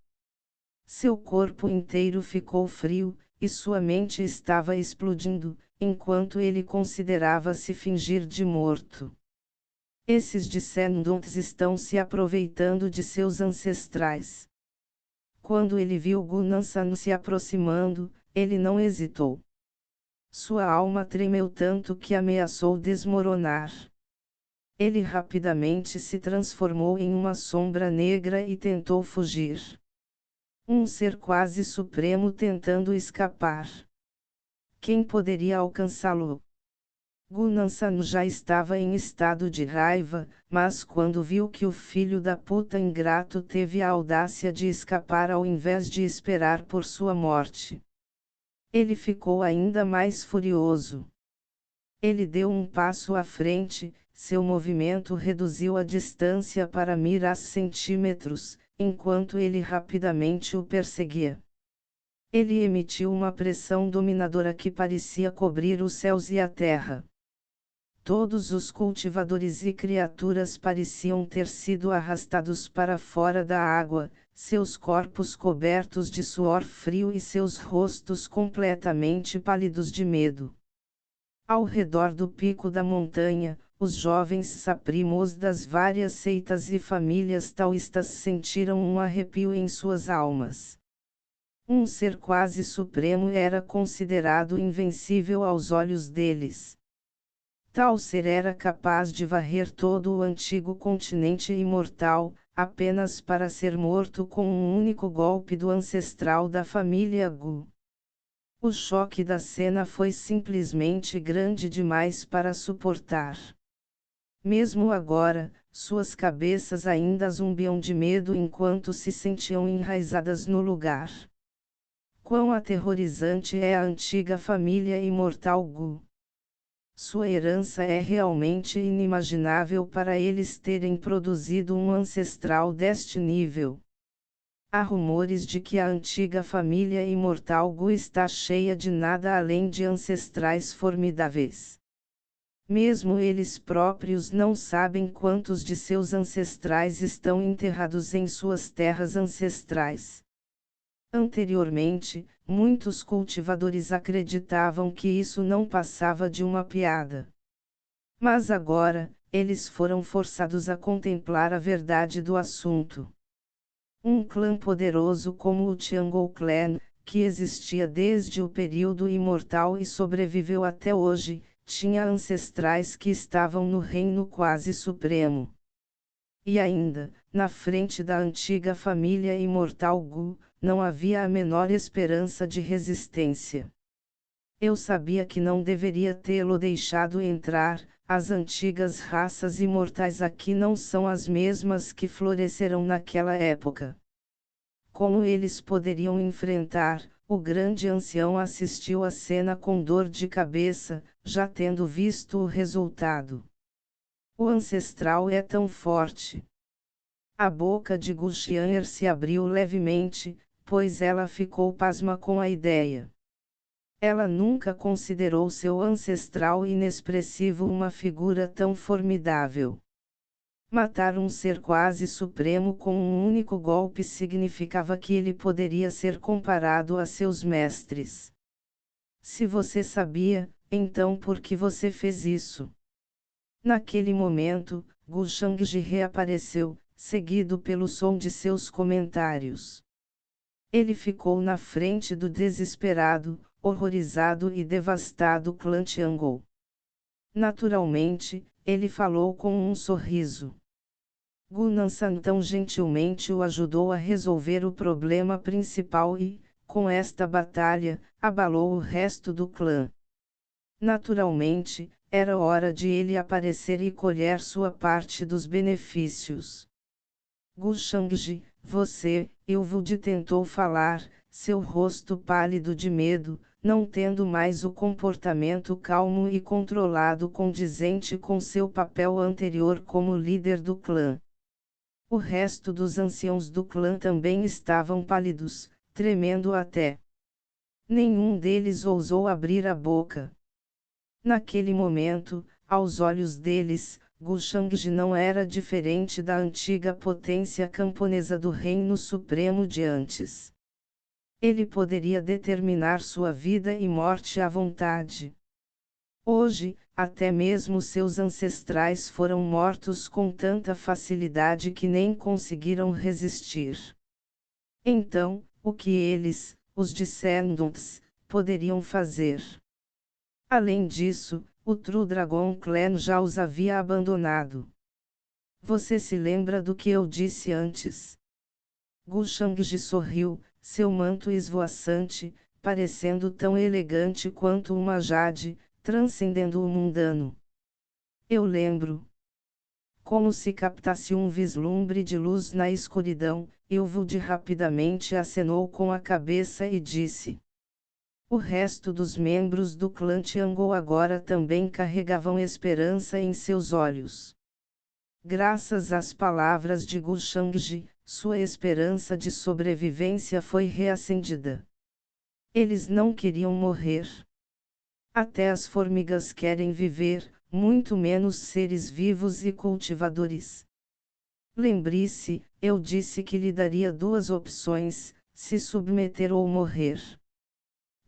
Seu corpo inteiro ficou frio, e sua mente estava explodindo, enquanto ele considerava se fingir de morto. Esses descendentes estão se aproveitando de seus ancestrais. Quando ele viu Gunansan se aproximando, ele não hesitou. Sua alma tremeu tanto que ameaçou desmoronar. Ele rapidamente se transformou em uma sombra negra e tentou fugir. Um ser quase supremo tentando escapar. Quem poderia alcançá-lo? Gunansan já estava em estado de raiva, mas quando viu que o filho da puta ingrato teve a audácia de escapar ao invés de esperar por sua morte, ele ficou ainda mais furioso. Ele deu um passo à frente, seu movimento reduziu a distância para milhares centímetros, enquanto ele rapidamente o perseguia. Ele emitiu uma pressão dominadora que parecia cobrir os céus e a terra. Todos os cultivadores e criaturas pareciam ter sido arrastados para fora da água, seus corpos cobertos de suor frio e seus rostos completamente pálidos de medo. Ao redor do pico da montanha, os jovens saprimos das várias seitas e famílias taoístas sentiram um arrepio em suas almas. Um ser quase supremo era considerado invencível aos olhos deles. Tal ser era capaz de varrer todo o antigo continente imortal, apenas para ser morto com um único golpe do ancestral da família Gu. O choque da cena foi simplesmente grande demais para suportar. Mesmo agora, suas cabeças ainda zumbiam de medo enquanto se sentiam enraizadas no lugar. Quão aterrorizante é a antiga família imortal Gu! Sua herança é realmente inimaginável para eles terem produzido um ancestral deste nível. Há rumores de que a antiga família imortal Gu está cheia de nada além de ancestrais formidáveis. Mesmo eles próprios não sabem quantos de seus ancestrais estão enterrados em suas terras ancestrais. Anteriormente, muitos cultivadores acreditavam que isso não passava de uma piada. Mas agora, eles foram forçados a contemplar a verdade do assunto. Um clã poderoso como o Tiangol Clan, que existia desde o período imortal e sobreviveu até hoje, tinha ancestrais que estavam no reino quase supremo. E ainda, na frente da antiga família imortal Gu, não havia a menor esperança de resistência. Eu sabia que não deveria tê-lo deixado entrar. As antigas raças imortais aqui não são as mesmas que floresceram naquela época. Como eles poderiam enfrentar? O grande ancião assistiu à cena com dor de cabeça, já tendo visto o resultado. O ancestral é tão forte. A boca de Gulchianer se abriu levemente, pois ela ficou pasma com a ideia. Ela nunca considerou seu ancestral inexpressivo uma figura tão formidável. Matar um ser quase supremo com um único golpe significava que ele poderia ser comparado a seus mestres. Se você sabia, então por que você fez isso? Naquele momento, Gu Shangji reapareceu, seguido pelo som de seus comentários. Ele ficou na frente do desesperado, horrorizado e devastado clã Tiangou. Naturalmente, ele falou com um sorriso. Gu Nansan tão gentilmente o ajudou a resolver o problema principal e, com esta batalha, abalou o resto do clã. Naturalmente, era hora de ele aparecer e colher sua parte dos benefícios. Gu Shangji, você, Ilvud tentou falar, seu rosto pálido de medo, não tendo mais o comportamento calmo e controlado condizente com seu papel anterior como líder do clã. O resto dos anciãos do clã também estavam pálidos, tremendo até. Nenhum deles ousou abrir a boca. Naquele momento, aos olhos deles, Gu Shangji não era diferente da antiga potência camponesa do Reino Supremo de antes. Ele poderia determinar sua vida e morte à vontade. Hoje, até mesmo seus ancestrais foram mortos com tanta facilidade que nem conseguiram resistir. Então, o que eles, os descendants, poderiam fazer? Além disso, o True Dragon Clan já os havia abandonado. Você se lembra do que eu disse antes? Gu Shangji sorriu, seu manto esvoaçante, parecendo tão elegante quanto uma jade, transcendendo o mundano. Eu lembro. Como se captasse um vislumbre de luz na escuridão, Ilvud rapidamente acenou com a cabeça e disse. O resto dos membros do clã Tiangou agora também carregavam esperança em seus olhos. Graças às palavras de Gu Shangji, sua esperança de sobrevivência foi reacendida. Eles não queriam morrer. Até as formigas querem viver, muito menos seres vivos e cultivadores. Lembre-se, eu disse que lhe daria duas opções, se submeter ou morrer.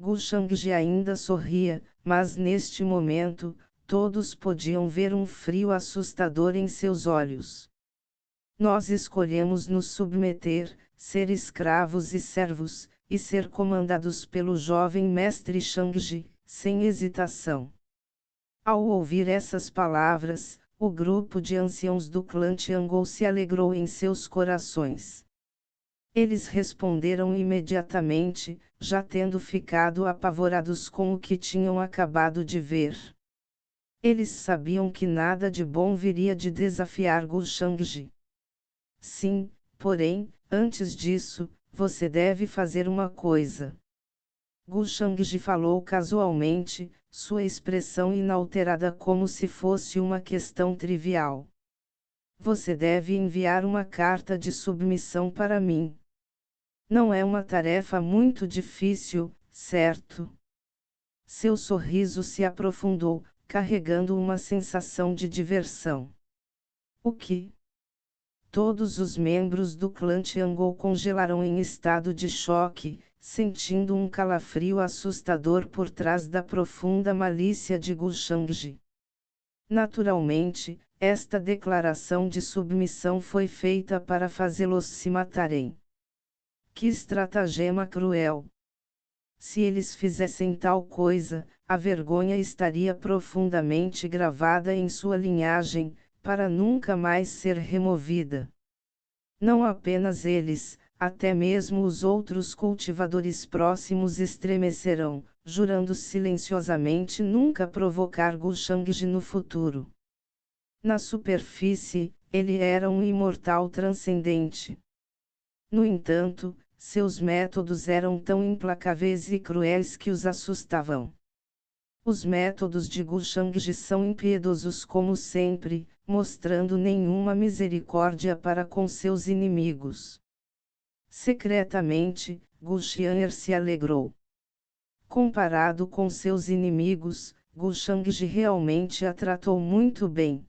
Gu Shangji ainda sorria, mas neste momento, todos podiam ver um frio assustador em seus olhos. Nós escolhemos nos submeter, ser escravos e servos, e ser comandados pelo jovem mestre Shangji, sem hesitação. Ao ouvir essas palavras, o grupo de anciãos do clã Tiangou se alegrou em seus corações. Eles responderam imediatamente, já tendo ficado apavorados com o que tinham acabado de ver. Eles sabiam que nada de bom viria de desafiar Gu Shangji. Sim, porém, antes disso, você deve fazer uma coisa. Gu Shangji falou casualmente, sua expressão inalterada como se fosse uma questão trivial. Você deve enviar uma carta de submissão para mim. Não é uma tarefa muito difícil, certo? Seu sorriso se aprofundou, carregando uma sensação de diversão. O que? Todos os membros do clã Tiangou congelaram em estado de choque, sentindo um calafrio assustador por trás da profunda malícia de Gu Shangji. Naturalmente, esta declaração de submissão foi feita para fazê-los se matarem. Que estratagema cruel! Se eles fizessem tal coisa, a vergonha estaria profundamente gravada em sua linhagem, para nunca mais ser removida. Não apenas eles, até mesmo os outros cultivadores próximos estremecerão, jurando silenciosamente nunca provocar Gu Shangji no futuro. Na superfície, ele era um imortal transcendente. No entanto, seus métodos eram tão implacáveis e cruéis que os assustavam. Os métodos de Gu Shangji são impiedosos como sempre, mostrando nenhuma misericórdia para com seus inimigos. Secretamente, Gu Xian'er se alegrou. Comparado com seus inimigos, Gu Shangji realmente a tratou muito bem.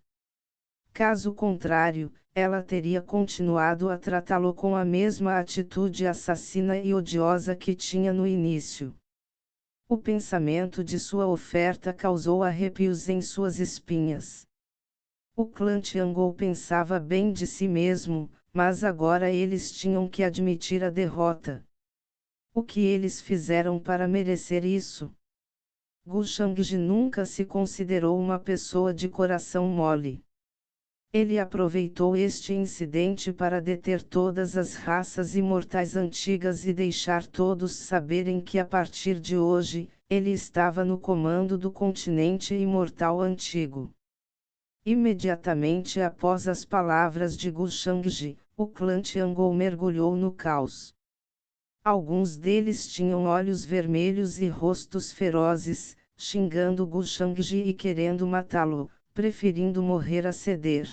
Caso contrário, ela teria continuado a tratá-lo com a mesma atitude assassina e odiosa que tinha no início. O pensamento de sua oferta causou arrepios em suas espinhas. O clã Tiangou pensava bem de si mesmo, mas agora eles tinham que admitir a derrota. O que eles fizeram para merecer isso? Gu Shangji nunca se considerou uma pessoa de coração mole. Ele aproveitou este incidente para deter todas as raças imortais antigas e deixar todos saberem que a partir de hoje, ele estava no comando do continente imortal antigo. Imediatamente após as palavras de Gu Shangji, o clã Tiangou mergulhou no caos. Alguns deles tinham olhos vermelhos e rostos ferozes, xingando Gu Shangji e querendo matá-lo, preferindo morrer a ceder.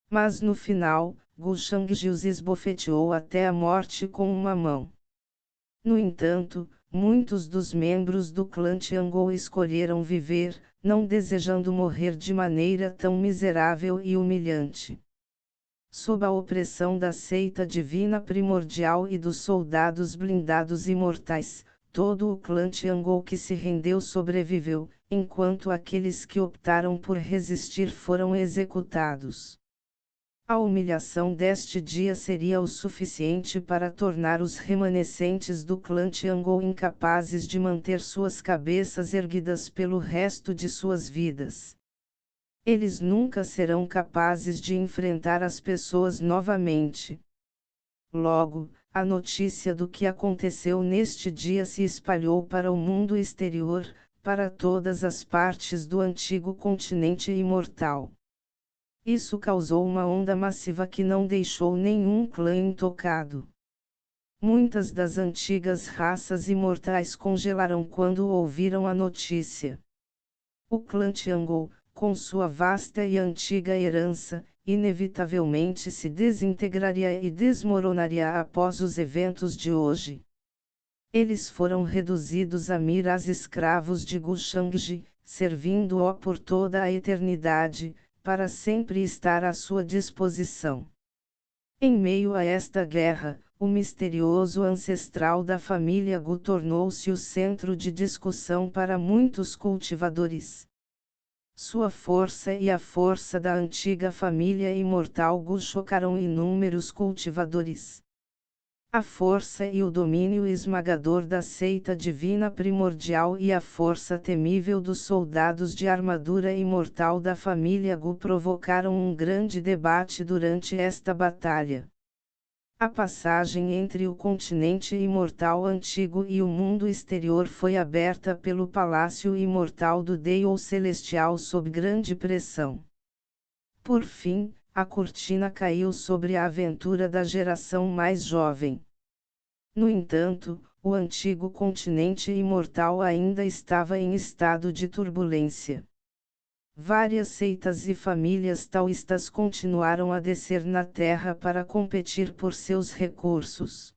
Mas no final, Gu Shangji os esbofeteou até a morte com uma mão. No entanto, muitos dos membros do clã Tiangou escolheram viver, não desejando morrer de maneira tão miserável e humilhante. Sob a opressão da seita divina primordial e dos soldados blindados imortais, todo o clã Tiangou que se rendeu sobreviveu, enquanto aqueles que optaram por resistir foram executados. A humilhação deste dia seria o suficiente para tornar os remanescentes do clã Tiangou incapazes de manter suas cabeças erguidas pelo resto de suas vidas. Eles nunca serão capazes de enfrentar as pessoas novamente. Logo, a notícia do que aconteceu neste dia se espalhou para o mundo exterior, para todas as partes do antigo continente imortal. Isso causou uma onda massiva que não deixou nenhum clã intocado. Muitas das antigas raças imortais congelaram quando ouviram a notícia. O clã Tiangou, com sua vasta e antiga herança, inevitavelmente se desintegraria e desmoronaria após os eventos de hoje. Eles foram reduzidos a meros escravos de Gu Shangji, servindo-o por toda a eternidade, para sempre estar à sua disposição. Em meio a esta guerra, o misterioso ancestral da família Gu tornou-se o centro de discussão para muitos cultivadores. Sua força e a força da antiga família imortal Gu chocaram inúmeros cultivadores. A força e o domínio esmagador da seita divina primordial e a força temível dos soldados de armadura imortal da família Gu provocaram um grande debate durante esta batalha. A passagem entre o continente imortal antigo e o mundo exterior foi aberta pelo palácio imortal do Deus Celestial sob grande pressão. Por fim, a cortina caiu sobre a aventura da geração mais jovem. No entanto, o antigo continente imortal ainda estava em estado de turbulência. Várias seitas e famílias taoístas continuaram a descer na Terra para competir por seus recursos.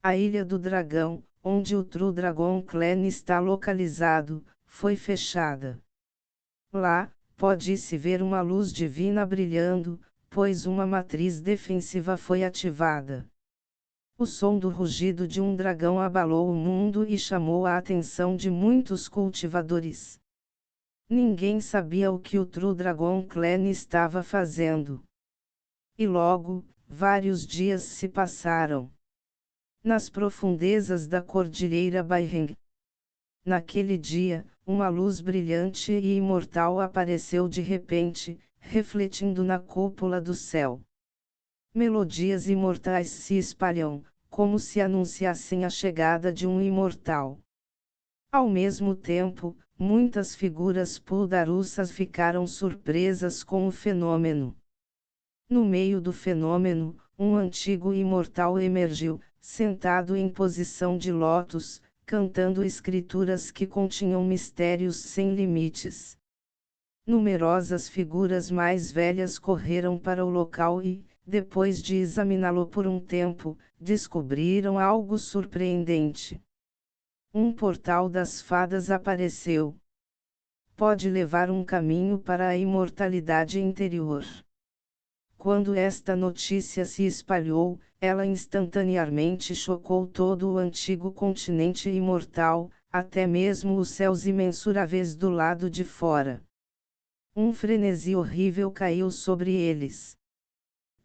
A Ilha do Dragão, onde o True Dragon Clan está localizado, foi fechada. Lá, pode-se ver uma luz divina brilhando, pois uma matriz defensiva foi ativada. O som do rugido de um dragão abalou o mundo e chamou a atenção de muitos cultivadores. Ninguém sabia o que o True Dragon Clan estava fazendo. E logo, vários dias se passaram. Nas profundezas da Cordilheira Baiheng. Naquele dia, uma luz brilhante e imortal apareceu de repente, refletindo na cúpula do céu. Melodias imortais se espalham, como se anunciassem a chegada de um imortal. Ao mesmo tempo, muitas figuras puldarussas ficaram surpresas com o fenômeno. No meio do fenômeno, um antigo imortal emergiu, sentado em posição de lótus, cantando escrituras que continham mistérios sem limites. Numerosas figuras mais velhas correram para o local e, depois de examiná-lo por um tempo, descobriram algo surpreendente. Um portal das fadas apareceu. Pode levar um caminho para a imortalidade interior. Quando esta notícia se espalhou, ela instantaneamente chocou todo o antigo continente imortal, até mesmo os céus imensuráveis do lado de fora. Um frenesi horrível caiu sobre eles.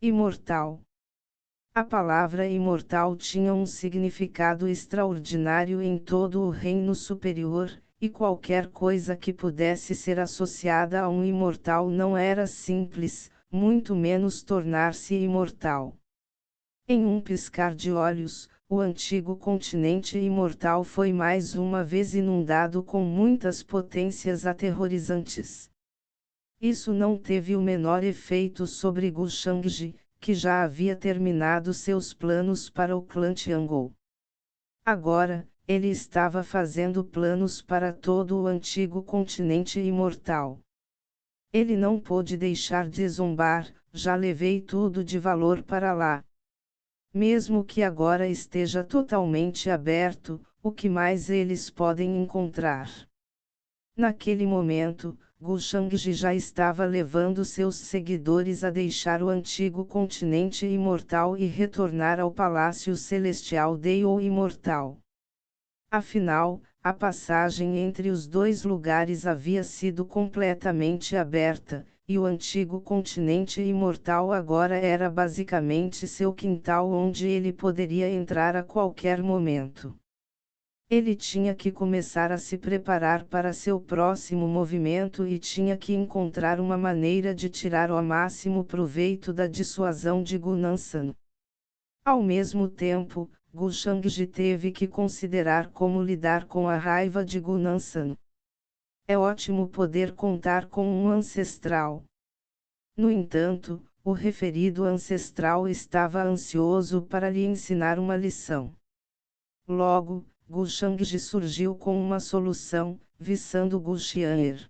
Imortal. A palavra imortal tinha um significado extraordinário em todo o reino superior, e qualquer coisa que pudesse ser associada a um imortal não era simples, muito menos tornar-se imortal. Em um piscar de olhos, o antigo continente imortal foi mais uma vez inundado com muitas potências aterrorizantes. Isso não teve o menor efeito sobre Gu Shangji, que já havia terminado seus planos para o clã Tiangou. Agora, ele estava fazendo planos para todo o antigo continente imortal. Ele não pôde deixar de zombar, já levei tudo de valor para lá. Mesmo que agora esteja totalmente aberto, o que mais eles podem encontrar? Naquele momento, Gu Shangji já estava levando seus seguidores a deixar o antigo continente imortal e retornar ao Palácio Celestial Dao Imortal. Afinal, a passagem entre os dois lugares havia sido completamente aberta, e o antigo continente imortal agora era basicamente seu quintal onde ele poderia entrar a qualquer momento. Ele tinha que começar a se preparar para seu próximo movimento e tinha que encontrar uma maneira de tirar o máximo proveito da dissuasão de Gu Nansan. Ao mesmo tempo, Gu Shangji teve que considerar como lidar com a raiva de Gu Nansan. É ótimo poder contar com um ancestral. No entanto, o referido ancestral estava ansioso para lhe ensinar uma lição. Logo, Gu Shangji surgiu com uma solução, visando Gu Xian'er.